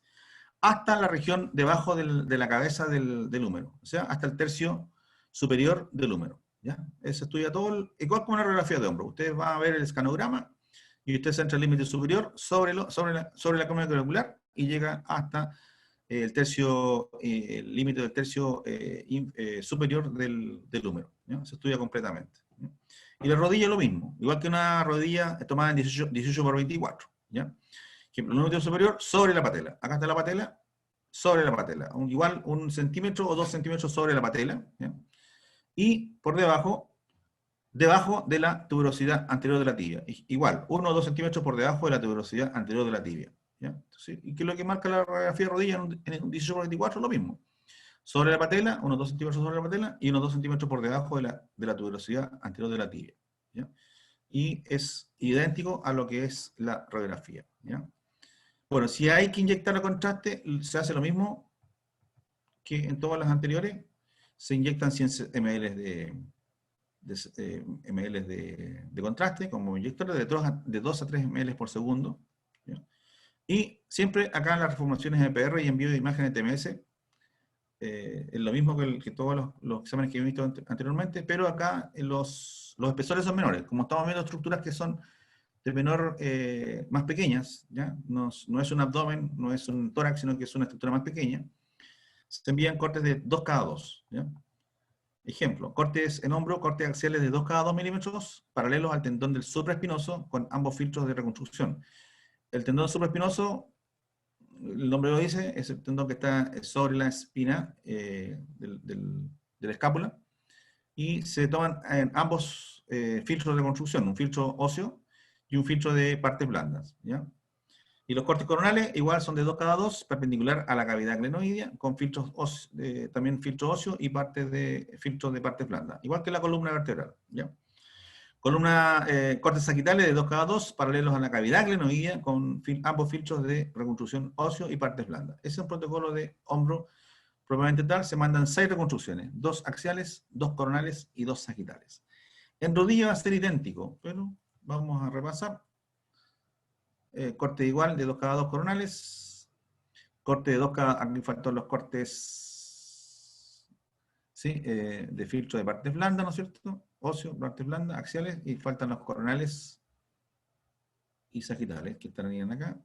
hasta la región debajo de la cabeza del húmero, o sea, hasta el tercio superior del húmero, ¿ya? Se estudia todo, igual como una radiografía de hombro. Ustedes van a ver el escanograma, y usted centra el límite superior sobre la columna clavicular y llega hasta el tercio, el límite del tercio superior del húmero, ¿ya? Se estudia completamente, ¿ya? Y la rodilla lo mismo, igual que una rodilla tomada en 18 por 24, ¿ya? El límite superior sobre la patela. Acá está la patela, sobre la patela. Igual 1 centímetro o 2 centímetros sobre la patela, ¿ya? Y por debajo de la tuberosidad anterior de la tibia. Igual, 1 o 2 centímetros por debajo de la tuberosidad anterior de la tibia, ¿ya? Entonces, ¿y qué es lo que marca la radiografía de rodilla en un 18 por 24? Lo mismo. Sobre la patela, unos 2 centímetros sobre la patela y unos 2 centímetros por debajo de la tuberosidad anterior de la tibia, ¿ya? Y es idéntico a lo que es la radiografía, ¿ya? Bueno, si hay que inyectar a contraste, se hace lo mismo que en todas las anteriores. Se inyectan 100 ml de contraste como inyectores de 2 a 3 ml por segundo, ¿ya? Y siempre acá en las reformulaciones EPR y envío de imágenes TMS, es lo mismo que todos los exámenes que he visto anteriormente, pero acá los espesores son menores. Como estamos viendo estructuras que son de menor, más pequeñas, ¿ya? No es un abdomen, no es un tórax, sino que es una estructura más pequeña, se envían cortes de 2 cada 2, ¿ya? Ejemplo, cortes en hombro, cortes axiales de 2 cada 2 milímetros, paralelos al tendón del supraespinoso, con ambos filtros de reconstrucción. El tendón supraespinoso, el nombre lo dice, es el tendón que está sobre la espina de la escápula, y se toman en ambos filtros de reconstrucción, un filtro óseo y un filtro de partes blandas, ¿ya? Y los cortes coronales igual son de 2 cada 2, perpendicular a la cavidad glenoidea, con filtros también filtro óseo y filtros de partes blandas, igual que la columna vertebral, ¿ya? Cortes sagittales de 2 cada 2, paralelos a la cavidad glenoidea, con ambos filtros de reconstrucción óseo y partes blandas. Ese es un protocolo de hombro propiamente tal. Se mandan 6 reconstrucciones, 2 axiales, 2 coronales y 2 sagittales. En rodilla va a ser idéntico, pero vamos a repasar. Corte igual de 2 cada 2 coronales, corte de 2 cada, aquí faltan los cortes, ¿sí? De filtro de partes blandas, ¿no es cierto? Óseo, partes blandas, axiales, y faltan los coronales y sagitales, que estarían acá.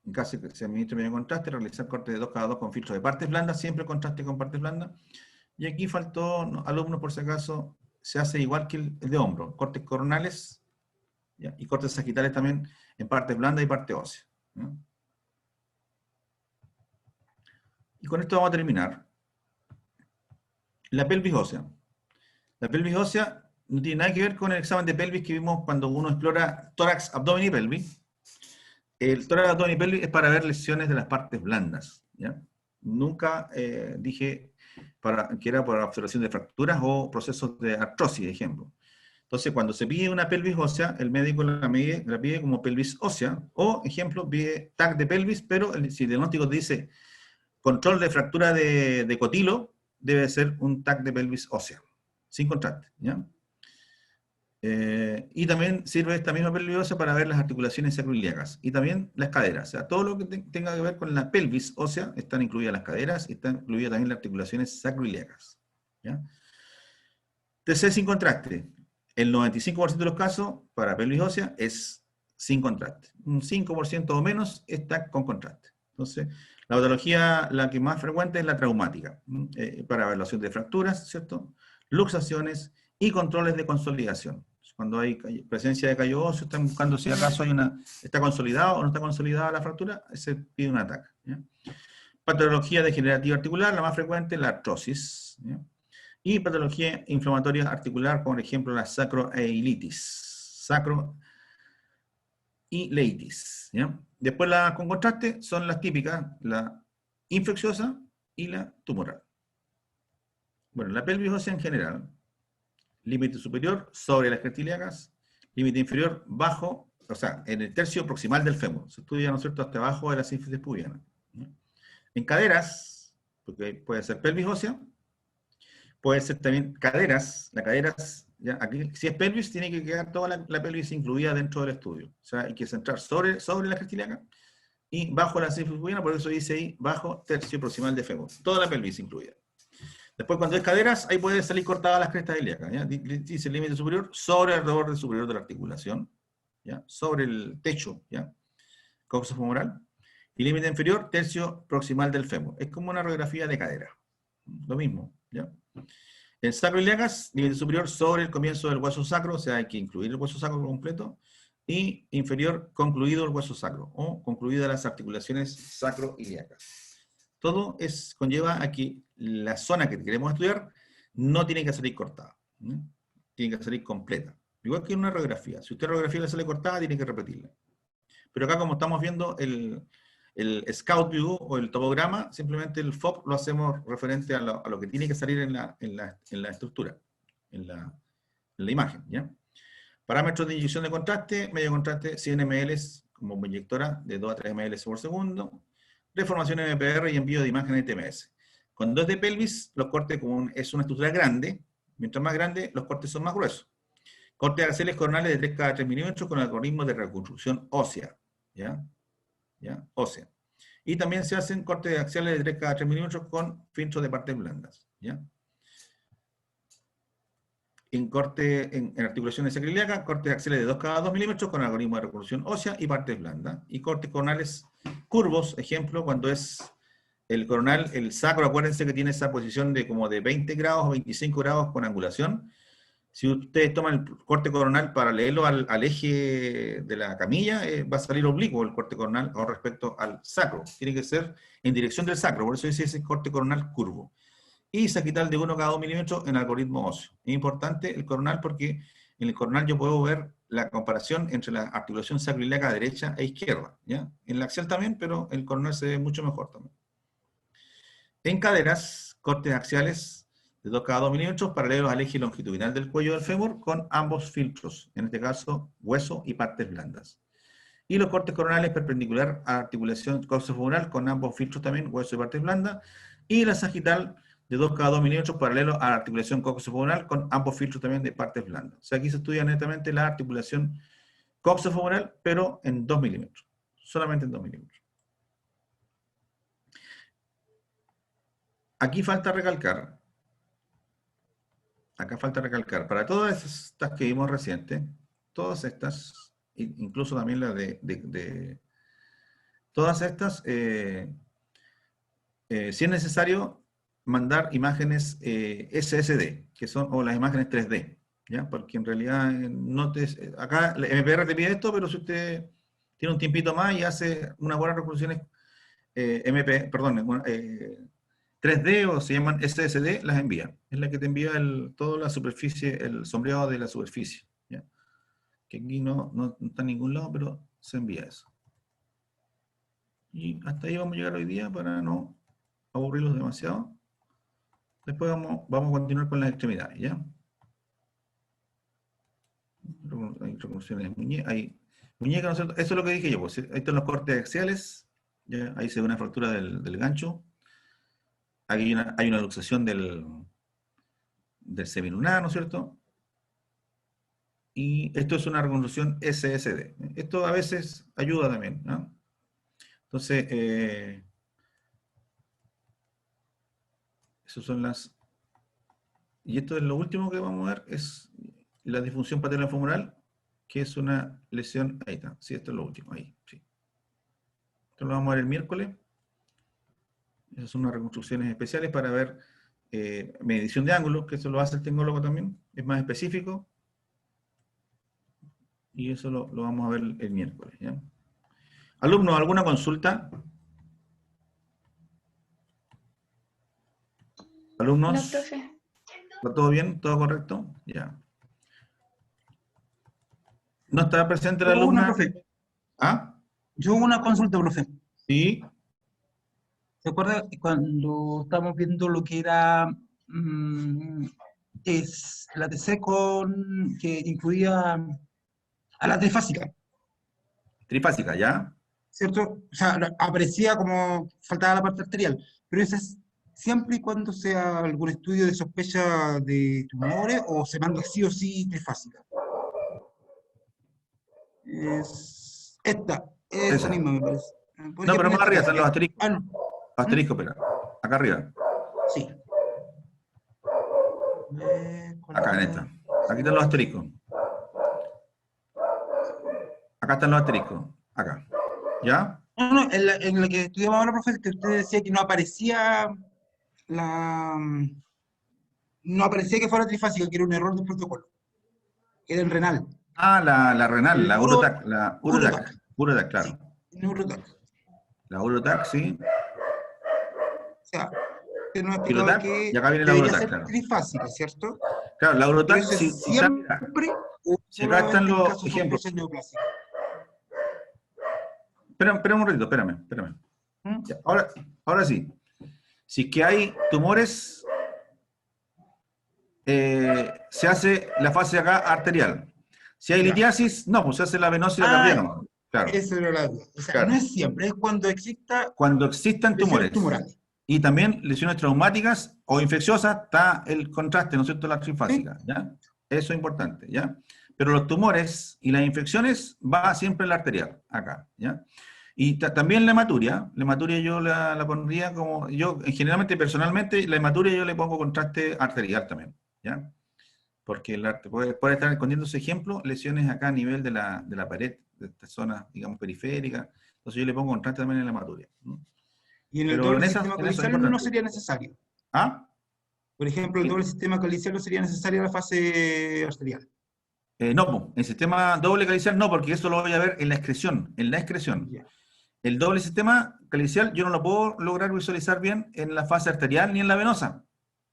En caso de que se administre medio contraste, realizar corte de 2 cada 2 con filtro de partes blandas, siempre contraste con partes blandas. Y aquí faltó, alumnos por si acaso, se hace igual que el de hombro, cortes coronales, ¿ya? Y cortes sagitales también en parte blanda y parte ósea, ¿ya? Y con esto vamos a terminar. La pelvis ósea. La pelvis ósea no tiene nada que ver con el examen de pelvis que vimos cuando uno explora tórax, abdomen y pelvis. El tórax, abdomen y pelvis es para ver lesiones de las partes blandas, ¿ya? Nunca dije que era por observación de fracturas o procesos de artrosis, de ejemplo. Entonces, cuando se pide una pelvis ósea, el médico la pide como pelvis ósea, o, ejemplo, pide TAC de pelvis, pero si el diagnóstico te dice control de fractura de cotilo, debe ser un TAC de pelvis ósea, sin contraste, ¿ya? Y también sirve esta misma pelvis ósea para ver las articulaciones sacroiliacas, y también las caderas. O sea, todo lo que tenga que ver con la pelvis ósea, están incluidas las caderas, y están incluidas también las articulaciones sacroiliacas, ¿ya? TC sin contraste. El 95% de los casos para pelvis ósea es sin contraste. Un 5% o menos está con contraste. Entonces, la patología, la que más frecuente es la traumática, para evaluación de fracturas, ¿cierto? Luxaciones y controles de consolidación. Cuando hay presencia de callo óseo, están buscando si acaso está consolidado o no está consolidada la fractura, se pide un ataque, ¿ya? Patología degenerativa articular, la más frecuente, la artrosis, ¿ya? Y patología inflamatoria articular, como por ejemplo la sacroileitis, ¿ya? Después las con contraste son las típicas, la infecciosa y la tumoral. Bueno, la pelvis ósea en general, límite superior sobre las crestiliacas, límite inferior bajo, o sea, en el tercio proximal del fémur. Se estudia, ¿no es cierto?, hasta abajo de la sínfisis pubiana, ¿ya? En caderas, porque puede ser pelvis ósea, puede ser también caderas, las caderas, ¿ya? Aquí, si es pelvis, tiene que quedar toda la pelvis incluida dentro del estudio. O sea, hay que centrar sobre la crestiliaca y bajo la sínfisis pubiana, por eso dice ahí, bajo tercio proximal de fémur. Toda la pelvis incluida. Después, cuando es caderas, ahí puede salir cortada las crestas ilíacas, ¿ya? Dice el límite superior sobre el borde superior de la articulación, ¿ya? Sobre el techo, ¿ya? Coxofemoral. Y límite inferior, tercio proximal del fémur. Es como una radiografía de cadera. Lo mismo, ¿ya? El sacroiliacas, límite superior sobre el comienzo del hueso sacro, o sea, hay que incluir el hueso sacro completo, y inferior concluido el hueso sacro, o concluidas las articulaciones sacroiliacas. Todo conlleva a que la zona que queremos estudiar no tiene que salir cortada, ¿no? Tiene que salir completa. Igual que en una radiografía. Si usted radiografía le sale cortada, tiene que repetirla. Pero acá, como estamos viendo el Scout View o el topograma, simplemente el FOB lo hacemos referente a lo que tiene que salir en la estructura, en la imagen, ¿ya? Parámetros de inyección de contraste, medio contraste 100 ml como inyectora de 2 a 3 ml por segundo, deformación MPR y envío de imágenes TMS. Cuando es de pelvis, los cortes, como es una estructura grande, mientras más grande, los cortes son más gruesos. Cortes axiales coronales de 3 cada 3 milímetros con algoritmos de reconstrucción ósea, ¿ya? Ósea. Y también se hacen cortes axiales de 3 cada 3 milímetros con filtros de partes blandas, ¿ya? En articulaciones sacroiliacas, cortes axiales de 2 cada 2 milímetros con algoritmo de reconstrucción ósea y partes blandas. Y cortes coronales curvos, ejemplo, cuando es el coronal, el sacro, acuérdense que tiene esa posición de como de 20 grados o 25 grados con angulación. Si ustedes toman el corte coronal paralelo al eje de la camilla, va a salir oblicuo el corte coronal con respecto al sacro. Tiene que ser en dirección del sacro, por eso dice ese corte coronal curvo. Y saquital de 1 cada 2 milímetros en algoritmo óseo. Es importante el coronal porque en el coronal yo puedo ver la comparación entre la articulación sacroiliaca derecha e izquierda, ¿ya? En la axial también, pero el coronal se ve mucho mejor también. En caderas, cortes axiales de 2 cada 2 milímetros paralelos al eje longitudinal del cuello del fémur con ambos filtros, en este caso hueso y partes blandas. Y los cortes coronales perpendicular a la articulación coxofemoral con ambos filtros también, hueso y partes blandas. Y la sagital de 2 cada 2 milímetros paralelo a la articulación coxofemoral con ambos filtros también de partes blandas. O sea, aquí se estudia netamente la articulación coxofemoral, pero en 2 milímetros. Solamente en 2 milímetros. Aquí falta recalcar, para todas estas que vimos reciente, todas estas, incluso también la todas estas, si es necesario, mandar imágenes SSD, que son, o las imágenes 3D, ¿ya? Porque en realidad, acá la MPR te pide esto, pero si usted tiene un tiempito más y hace unas buenas reproducciones 3D o se llaman SSD, las envía. Es la que te envía toda la superficie, el sombreado de la superficie, ¿ya? Que aquí no está en ningún lado, pero se envía eso. Y hasta ahí vamos a llegar hoy día para no aburrirlos demasiado. Después vamos a continuar con las extremidades, ¿ya? Hay reconstrucciones de muñeca, ¿no es cierto? Eso es lo que dije yo, pues. Ahí están los cortes axiales, ¿ya? Ahí se ve una fractura del gancho. Aquí hay una luxación del semilunar, ¿no es cierto? Y esto es una reconstrucción SSD. Esto a veces ayuda también, ¿no? Entonces, esas son las... Y esto es lo último que vamos a ver, es la disfunción patellofemoral, que es una lesión... Ahí está, sí, esto es lo último, ahí, sí. Esto lo vamos a ver el miércoles. Esas son unas reconstrucciones especiales para ver medición de ángulos, que eso lo hace el tecnólogo también, es más específico. Y eso lo vamos a ver el miércoles, ¿ya? Alumnos, ¿alguna consulta? ¿Alumnos? No, profe. ¿Está todo bien? ¿Todo correcto? Ya. ¿No está presente la alumna? Profe. ¿Ah? Yo hubo una consulta, profe. Sí. ¿Se acuerda cuando estábamos viendo lo que era es la TC que incluía a la trifásica, Trifásica, ¿ya? ¿cierto? O sea, aparecía como faltaba la parte arterial, pero eso es siempre y cuando sea algún estudio de sospecha de tumores o se manda sí o sí trifásica. Es esta Esa. misma, me parece. No, pero más arriba están los asteriscos. Ah, no. Asterisco, espera. Acá arriba. Sí. Acá en esta. Aquí están los asteriscos. Acá están los asteriscos. Acá. ¿Ya? No, en la que estudiamos ahora, profe, que usted decía que no aparecía la... No aparecía que fuera trifásica, que era un error del protocolo. Que era el renal. Ah, la renal, El la Urotac. La Urotac. Urotac, claro. Sí, Neurotac. La Urotac, sí. O sea, usted nos explicaba Urotac, que y acá viene la debería Urotac, ser claro. trifásica, ¿cierto? Claro, la Pero Urotac, eso si es siempre o si acá están solamente en los casos de ejemplos. sospechas neoplásicas. Espera un ratito, espérame. ¿Mm? Ya, ahora sí. Si es que hay tumores, se hace la fase acá arterial. Si hay Ya. litiasis, no, pues se hace la venosa y la cardíaca. No. Claro. Eso era la duda. O sea, Claro. no es siempre, es cuando exista Cuando existan lesiones tumores tumorales. y también lesiones traumáticas o infecciosas, está el contraste, ¿no es cierto?, la trifásica, ¿ya? Eso es importante, ¿ya? Pero los tumores y las infecciones va siempre en la arterial, acá, ¿ya? Y también la hematuria yo la pondría como, yo generalmente, personalmente, la hematuria yo le pongo contraste arterial también, ¿ya? Porque puede estar escondiendo ese ejemplo, lesiones acá a nivel de la pared, de esta zona, digamos, periférica, entonces yo le pongo contraste también en la hematuria, ¿no? Y en el Pero doble en sistema eso es colicial no importante. sería necesario. ¿Ah? Por ejemplo, el doble sistema colicial no sería necesaria la fase arterial. No, po, en sistema doble calicial no, porque eso lo voy a ver en la excreción, Ya. El doble sistema calicial yo no lo puedo lograr visualizar bien en la fase arterial ni en la venosa,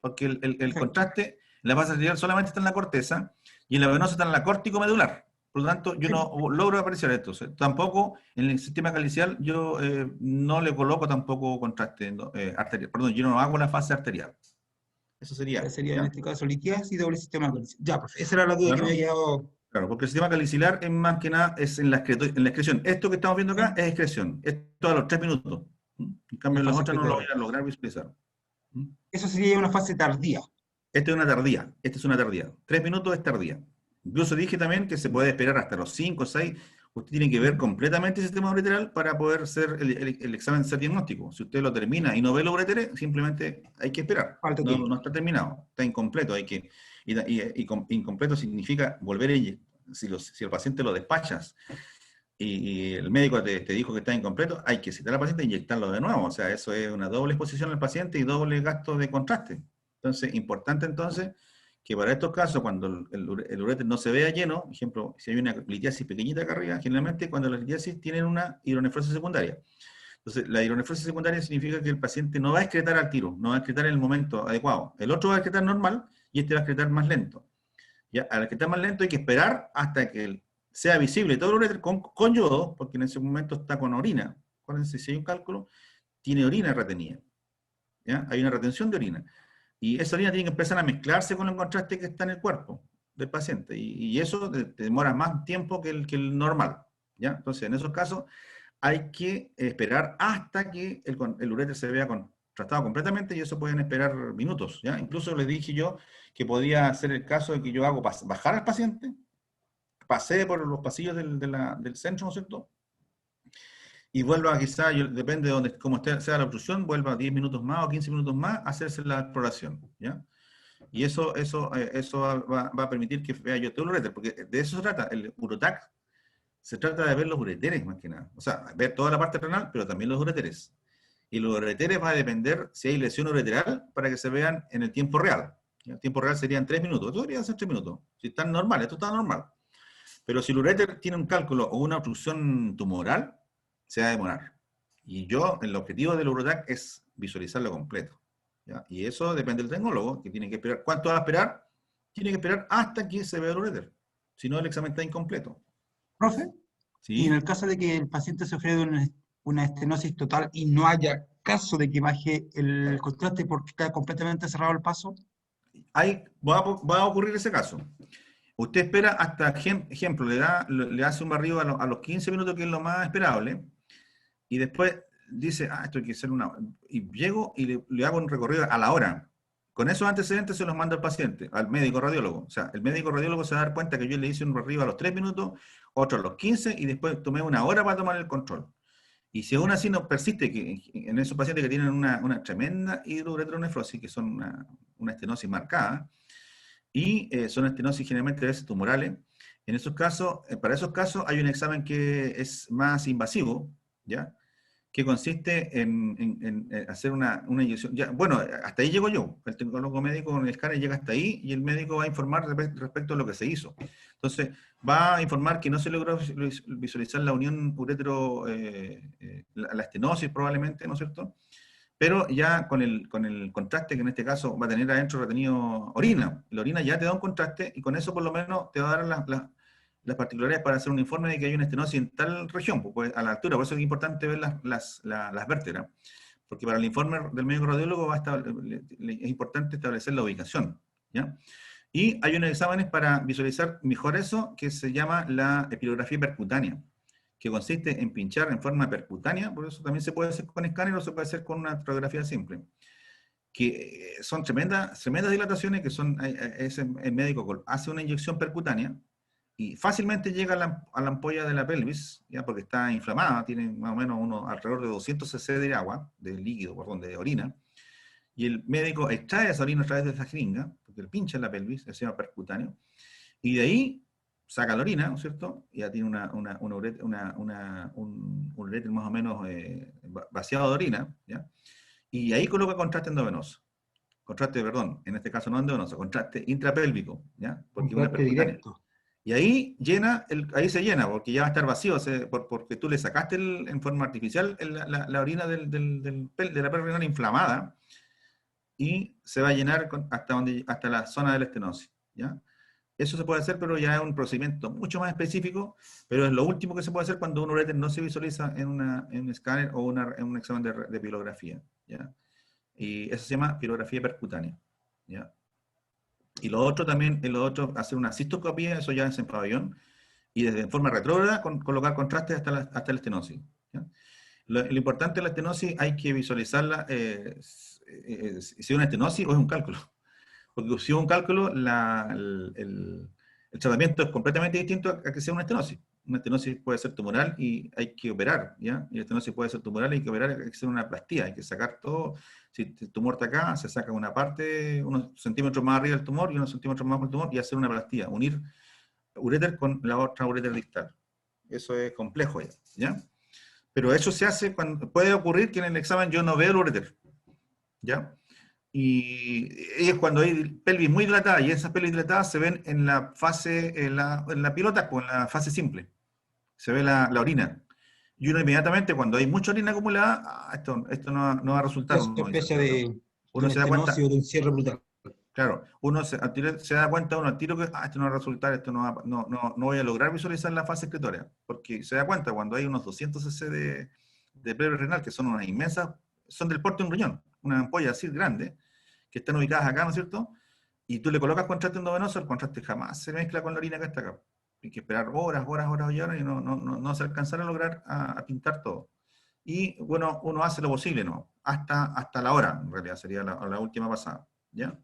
porque el Perfecto. contraste en la fase arterial solamente está en la corteza y en la venosa está en la córtico medular. Por lo tanto, yo no logro apreciar esto. O sea, tampoco en el sistema calicial yo no le coloco tampoco contraste arterial. Perdón, yo no hago la fase arterial. Eso sería. Sería ¿ya? en este caso litiasis y doble sistema colicial. Ya, profe, esa era la duda que Claro. me había quedado. Claro, porque el sistema calicilar es más que nada es en la excreción. Esto que estamos viendo acá es excreción. Esto a los 3 minutos. En cambio, en las fase otras no lo voy precoz. a lograr visualizar. Eso sería una fase tardía. Esta es una tardía. 3 minutos es tardía. Incluso dije también que se puede esperar hasta los 5 o 6. Usted tiene que ver completamente el sistema ureteral para poder hacer el examen de ser diagnóstico. Si usted lo termina y no ve los ureteres, simplemente hay que esperar. Falta tiempo. No está terminado, está incompleto. Incompleto significa volver a si el paciente lo despachas y el médico te dijo que está incompleto, hay que citar al paciente e inyectarlo de nuevo. O sea, eso es una doble exposición al paciente y doble gasto de contraste. Entonces, importante entonces que para estos casos, cuando el ureter no se vea lleno, por ejemplo, si hay una litiasis pequeñita acá arriba, generalmente cuando las litiasis tienen una hidronefrosis secundaria. Entonces, la hidronefrosis secundaria significa que el paciente no va a excretar al tiro, no va a excretar en el momento adecuado. El otro va a excretar normal y este va a excretar más lento. Ya, al excretar más lento hay que esperar hasta que sea visible todo el ureter con yodo, porque en ese momento está con orina. Acuérdense, si hay un cálculo, tiene orina retenida. ¿Ya? Hay una retención de orina. Y esa orina tiene que empezar a mezclarse con el contraste que está en el cuerpo del paciente. Y eso te demora más tiempo que el normal. ¿Ya? Entonces, en esos casos, hay que esperar hasta que el ureter se vea contrastado completamente y eso pueden esperar minutos. ¿Ya? Incluso les dije yo que podía ser el caso de que yo hago bajar al paciente, pasee por los pasillos del centro, ¿no es cierto? Y vuelva quizá, depende de cómo sea la obstrucción, vuelva 10 minutos más o 15 minutos más a hacerse la exploración, ¿ya? Y eso va a permitir que vea yo todo el ureter, porque de eso se trata, el urotac, se trata de ver los ureteres más que nada, o sea, ver toda la parte renal, pero también los ureteres. Y los ureteres va a depender si hay lesión ureteral para que se vean en el tiempo real. El tiempo real serían 3 minutos, esto debería ser 3 minutos, si están normal, esto está normal. Pero si el ureter tiene un cálculo o una obstrucción tumoral, se va a demorar. Y el objetivo del urotac es visualizarlo completo. ¿Ya? Y eso depende del tecnólogo, que tiene que esperar. ¿Cuánto va a esperar? Tiene que esperar hasta que se vea el ureter. Si no, el examen está incompleto. Profe, ¿Sí? y en el caso de que el paciente sufra de una estenosis total y no haya caso de que baje el contraste porque está completamente cerrado el paso. Va a ocurrir ese caso. Usted espera hasta, ejemplo, le hace un barrido a los 15 minutos, que es lo más esperable, y después dice, esto hay que hacer y llego y le hago un recorrido a la hora. Con esos antecedentes se los manda al paciente, al médico radiólogo. O sea, el médico radiólogo se va a dar cuenta que yo le hice un barrido a los 3 minutos, otro a los 15, y después tomé una hora para tomar el control. Y si aún así no persiste, que en esos pacientes que tienen una tremenda hidrouretronefrosis, que son una estenosis marcada, y son estenosis generalmente a veces tumorales. En esos casos, para esos casos hay un examen que es más invasivo, ¿ya? Que consiste en hacer una inyección. Ya, bueno, hasta ahí llego yo. El tecnólogo médico con el escáner llega hasta ahí y el médico va a informar respecto a lo que se hizo. Entonces, va a informar que no se logró visualizar la unión uretero, la estenosis probablemente, ¿no es cierto? Pero ya con el contraste, que en este caso va a tener adentro retenido orina. La orina ya te da un contraste y con eso por lo menos te va a dar las particularidades para hacer un informe de que hay una estenosis en tal región, pues a la altura. Por eso es importante ver las vértebras, porque para el informe del médico radiólogo es importante establecer la ubicación, ¿ya? Y hay unos exámenes para visualizar mejor eso, que se llama la epilografía percutánea, que consiste en pinchar en forma percutánea, por eso también se puede hacer con escáner o se puede hacer con una radiografía simple, que son tremendas dilataciones, que son, el médico hace una inyección percutánea, y fácilmente llega a la ampolla de la pelvis, ya porque está inflamada, tiene más o menos alrededor de 200 cc de agua, de líquido, perdón, de orina, y el médico extrae esa orina a través de esa jeringa, porque le pincha en la pelvis, se llama percutáneo, y de ahí saca la orina, ¿no es cierto? Ya tiene un ureter más o menos vaciado de orina, ¿ya? Y ahí coloca contraste endovenoso. Contraste, perdón, en este caso no endovenoso, contraste intrapélvico, ¿ya? Porque es una Contraste percutánea. directo. Y ahí ahí se llena, porque ya va a estar vacío, porque tú le sacaste en forma artificial la orina de la perla renal inflamada, y se va a llenar hasta la zona de la estenosis, ¿ya? Eso se puede hacer, pero ya es un procedimiento mucho más específico, pero es lo último que se puede hacer cuando un ureter no se visualiza en un escáner o en un examen de pilografía, ¿ya? Y eso se llama pilografía percutánea, ¿ya? Y lo otro también, hacer una cistoscopía, eso ya es en pabellón, y desde forma retrógrada colocar contraste hasta la estenosis, ¿ya? Lo importante de la estenosis hay que visualizarla, si es una estenosis o es un cálculo. Porque si es un cálculo, el tratamiento es completamente distinto a que sea una estenosis. Una estenosis puede ser tumoral y hay que operar, ¿ya? Y la estenosis puede ser tumoral y hay que operar, hay que hacer una plastía, hay que sacar todo. Si el tumor está acá, se saca una parte, unos centímetros más arriba del tumor y unos centímetros más abajo del tumor y hacer una plastía, unir uréter con la otra uréter distal. Eso es complejo ¿ya? Pero eso se hace cuando puede ocurrir que en el examen yo no veo el uréter, ¿ya? Y es cuando hay pelvis muy dilatada, y esas pelvis dilatadas se ven en la fase, en la pilota, o en la fase simple. Se ve la orina. Y uno inmediatamente, cuando hay mucha orina acumulada, esto no va a resultar. Es sospecha de Uno se da cuenta. estenosis o de un cierre brutal. Claro, uno se da cuenta uno al tiro que esto no va a resultar, esto no voy a lograr visualizar la fase excretoria, porque se da cuenta cuando hay unos 200 cc de pelvis renal, que son unas inmensas, son del porte de un riñón, una ampolla así grande, que están ubicadas acá, ¿no es cierto? Y tú le colocas contraste endovenoso, el contraste jamás se mezcla con la orina que está acá. Hay que esperar horas y no se alcanzará a lograr a pintar todo. Y bueno, uno hace lo posible, ¿no? Hasta la hora, en realidad, sería la última pasada, ¿ya?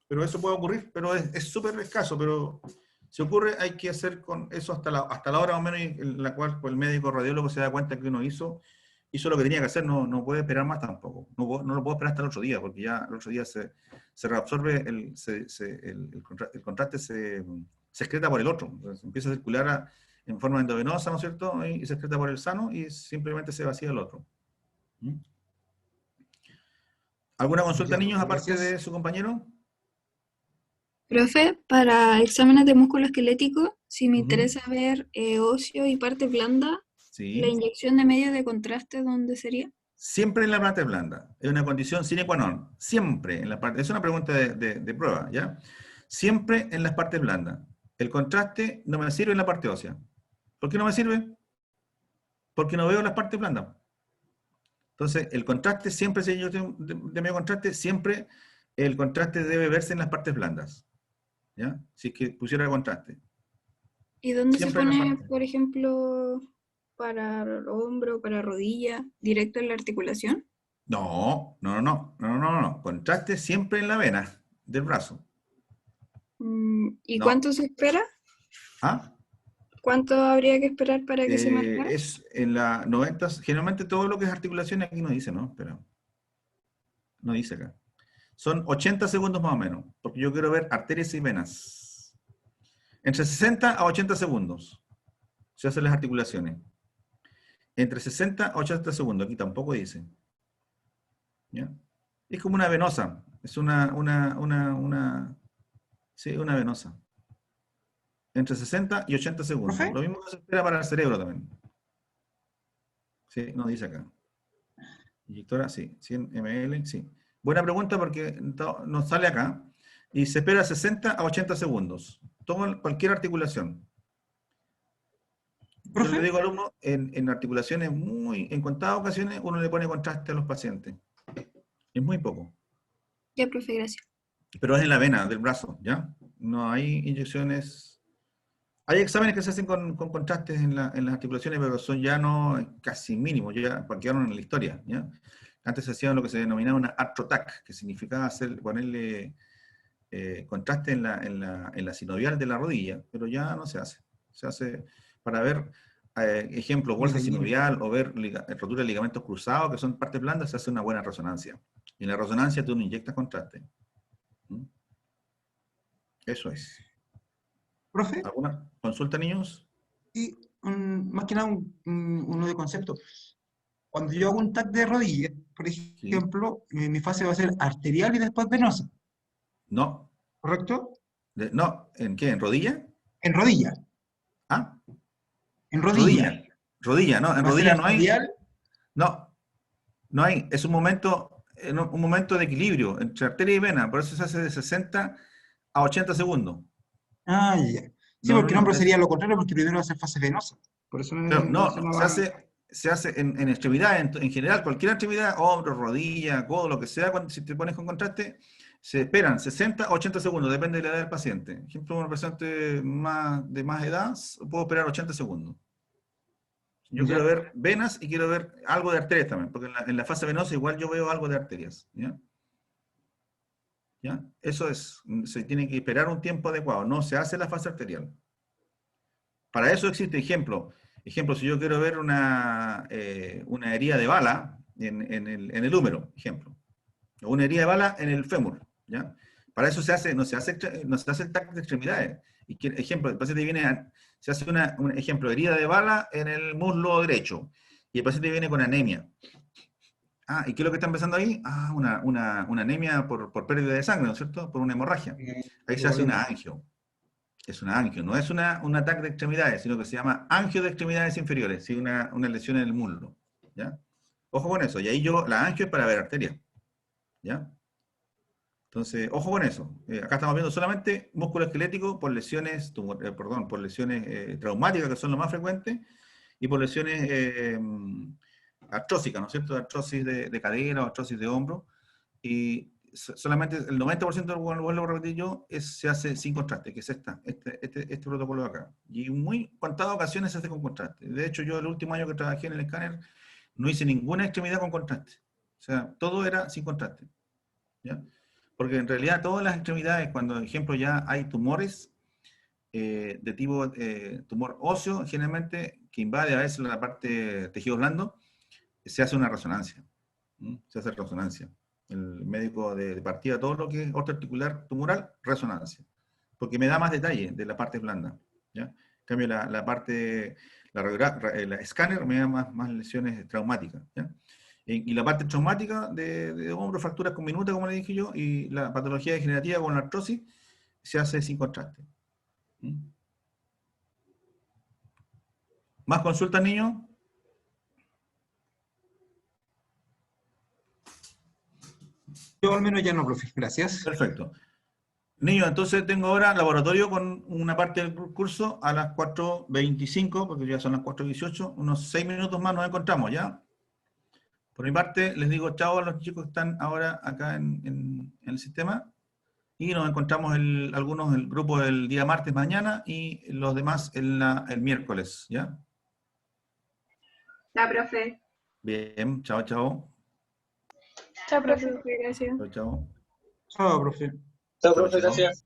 Pero eso puede ocurrir, pero es súper escaso, pero si ocurre hay que hacer con eso hasta la hora más o menos en la cual pues, el médico radiólogo se da cuenta que uno hizo lo que tenía que hacer, no puede esperar más tampoco, no lo puedo esperar hasta el otro día, porque ya el otro día se reabsorbe, el contraste se excreta por el otro, entonces empieza a circular en forma endovenosa, ¿no es cierto? Y se excreta por el sano y simplemente se vacía el otro. ¿Mm? ¿Alguna consulta, niños, aparte Gracias. de su compañero? Profe, para exámenes de músculo esquelético, si me Ujú. interesa ver óseo y parte blanda, Sí. la inyección de medio de contraste, ¿dónde sería? Siempre en la parte blanda. Es una condición sine qua non. Siempre en la parte. Es una pregunta de prueba, ¿ya? Siempre en las partes blandas. El contraste no me sirve en la parte ósea. ¿Por qué no me sirve? Porque no veo las partes blandas. Entonces, el contraste siempre, si yo tengo de medio contraste, siempre el contraste debe verse en las partes blandas. ¿Ya? Si es que pusiera el contraste. ¿Y dónde Siempre se en la pone, parte. por ejemplo, para el hombro, para rodilla, directo en la articulación? No. Contraste siempre en la vena del brazo. ¿Y No. cuánto se espera? ¿Ah? ¿Cuánto habría que esperar para que se marcara? Es en la 90, generalmente todo lo que es articulación aquí no dice, ¿no? Pero no dice acá. son 80 segundos más o menos, porque yo quiero ver arterias y venas. Entre 60 a 80 segundos se hacen las articulaciones. Entre 60 a 80 segundos, aquí tampoco dice. ¿Ya? Es como una venosa, es sí, una venosa. Entre 60 y 80 segundos. ¿Profe? Lo mismo que se espera para el cerebro también. Sí, no dice acá. Inyectora, sí. 100 ml, sí. Buena pregunta porque nos sale acá. Y se espera 60 a 80 segundos. Toma cualquier articulación. Yo ¿Profe? le digo al alumno, en articulaciones en contadas ocasiones, uno le pone contraste a los pacientes. Es muy poco. Ya, profe, gracias. Pero es en la vena del brazo, ¿ya? No hay inyecciones. Hay exámenes que se hacen con contrastes en las articulaciones, pero son ya no casi mínimos, ya quedaron en la historia, ¿ya? Antes se hacía lo que se denominaba una arthrotac, que significaba ponerle contraste en la sinovial de la rodilla, pero ya no se hace. Se hace para ver, ejemplo, bolsa sinovial o ver rotura de ligamentos cruzados, que son partes blandas, se hace una buena resonancia. Y en la resonancia tú no inyectas contraste. ¿Mm? Eso es. ¿Profe? ¿Alguna consulta, niños? Y más que nada uno de concepto. Cuando yo hago un TAC de rodilla, por ejemplo, mi fase va a ser arterial y después venosa, No. ¿correcto? No, ¿en qué? ¿En rodilla? En rodilla. Ah, En rodilla. rodilla, no, en Va a ser rodilla no hay. arterial. No hay. Es un momento de equilibrio entre arteria y vena, por eso se hace de 60 a 80 segundos. Ah, ya. Sí, No, porque el nombre es- sería lo contrario, porque primero va a ser fase venosa. Por eso Pero no, mencionaba- se hace en extremidades, en general, cualquier extremidad, hombro, rodilla, codo, lo que sea, si te pones con contraste, se esperan 60 o 80 segundos, depende de la edad del paciente. Por ejemplo, un paciente de más edad, puedo esperar 80 segundos. Yo Ya. quiero ver venas y quiero ver algo de arterias también, porque en la fase venosa igual yo veo algo de arterias. ¿Ya? ¿Ya? Eso es, se tiene que esperar un tiempo adecuado, no se hace la fase arterial. Para eso existe ejemplo, si yo quiero ver una herida de bala en el húmero, ejemplo, o una herida de bala en el fémur, ¿ya? Para eso no se hace el TAC de extremidades. Ejemplo, el paciente se hace un ejemplo, herida de bala en el muslo derecho, y el paciente viene con anemia. Ah, ¿y qué es lo que está empezando ahí? Ah, una anemia por pérdida de sangre, ¿no es cierto? Por una hemorragia. Ahí se hace una angio. Es una angio, no es un ataque de extremidades, sino que se llama angio de extremidades inferiores, ¿sí? Una lesión en el muslo, ¿ya? Ojo con eso, y ahí la angio es para ver arteria, ¿ya? Entonces, ojo con eso. Acá estamos viendo solamente músculo esquelético por lesiones, por lesiones traumáticas, que son lo más frecuentes, y por lesiones artrósicas, ¿no es cierto? Artrosis de cadera o artrosis de hombro, y solamente el 90% del vuelvo a repetir yo, se hace sin contraste, que es este protocolo de acá. Y en muy contadas ocasiones se hace con contraste. De hecho, yo el último año que trabajé en el escáner no hice ninguna extremidad con contraste. O sea, todo era sin contraste. ¿Ya? Porque en realidad todas las extremidades, cuando, por ejemplo, ya hay tumores de tipo tumor óseo, generalmente, que invade a veces la parte tejido blando, se hace una resonancia. Se hace resonancia. El médico de partida, todo lo que es ortoarticular tumoral, resonancia. Porque me da más detalle de la parte blanda. ¿Ya? En cambio, la escáner me da más lesiones traumáticas. ¿Ya? Y la parte traumática de hombro, fracturas con minuta, como le dije yo, y la patología degenerativa con la artrosis, se hace sin contraste. ¿Más consultas, niños? Yo al menos ya no, profe. Gracias. Perfecto. Niños, entonces tengo ahora laboratorio con una parte del curso a las 4:25, porque ya son las 4:18, unos 6 minutos más nos encontramos, ¿ya? Por mi parte, les digo chao a los chicos que están ahora acá en el sistema, y nos encontramos algunos el grupo el día martes mañana, y los demás el miércoles, ¿ya? Ya, profe. Bien, chao, chao. Chao, Profe, profe. gracias. Chao, chao. Chao, profe. Chao, profe, gracias.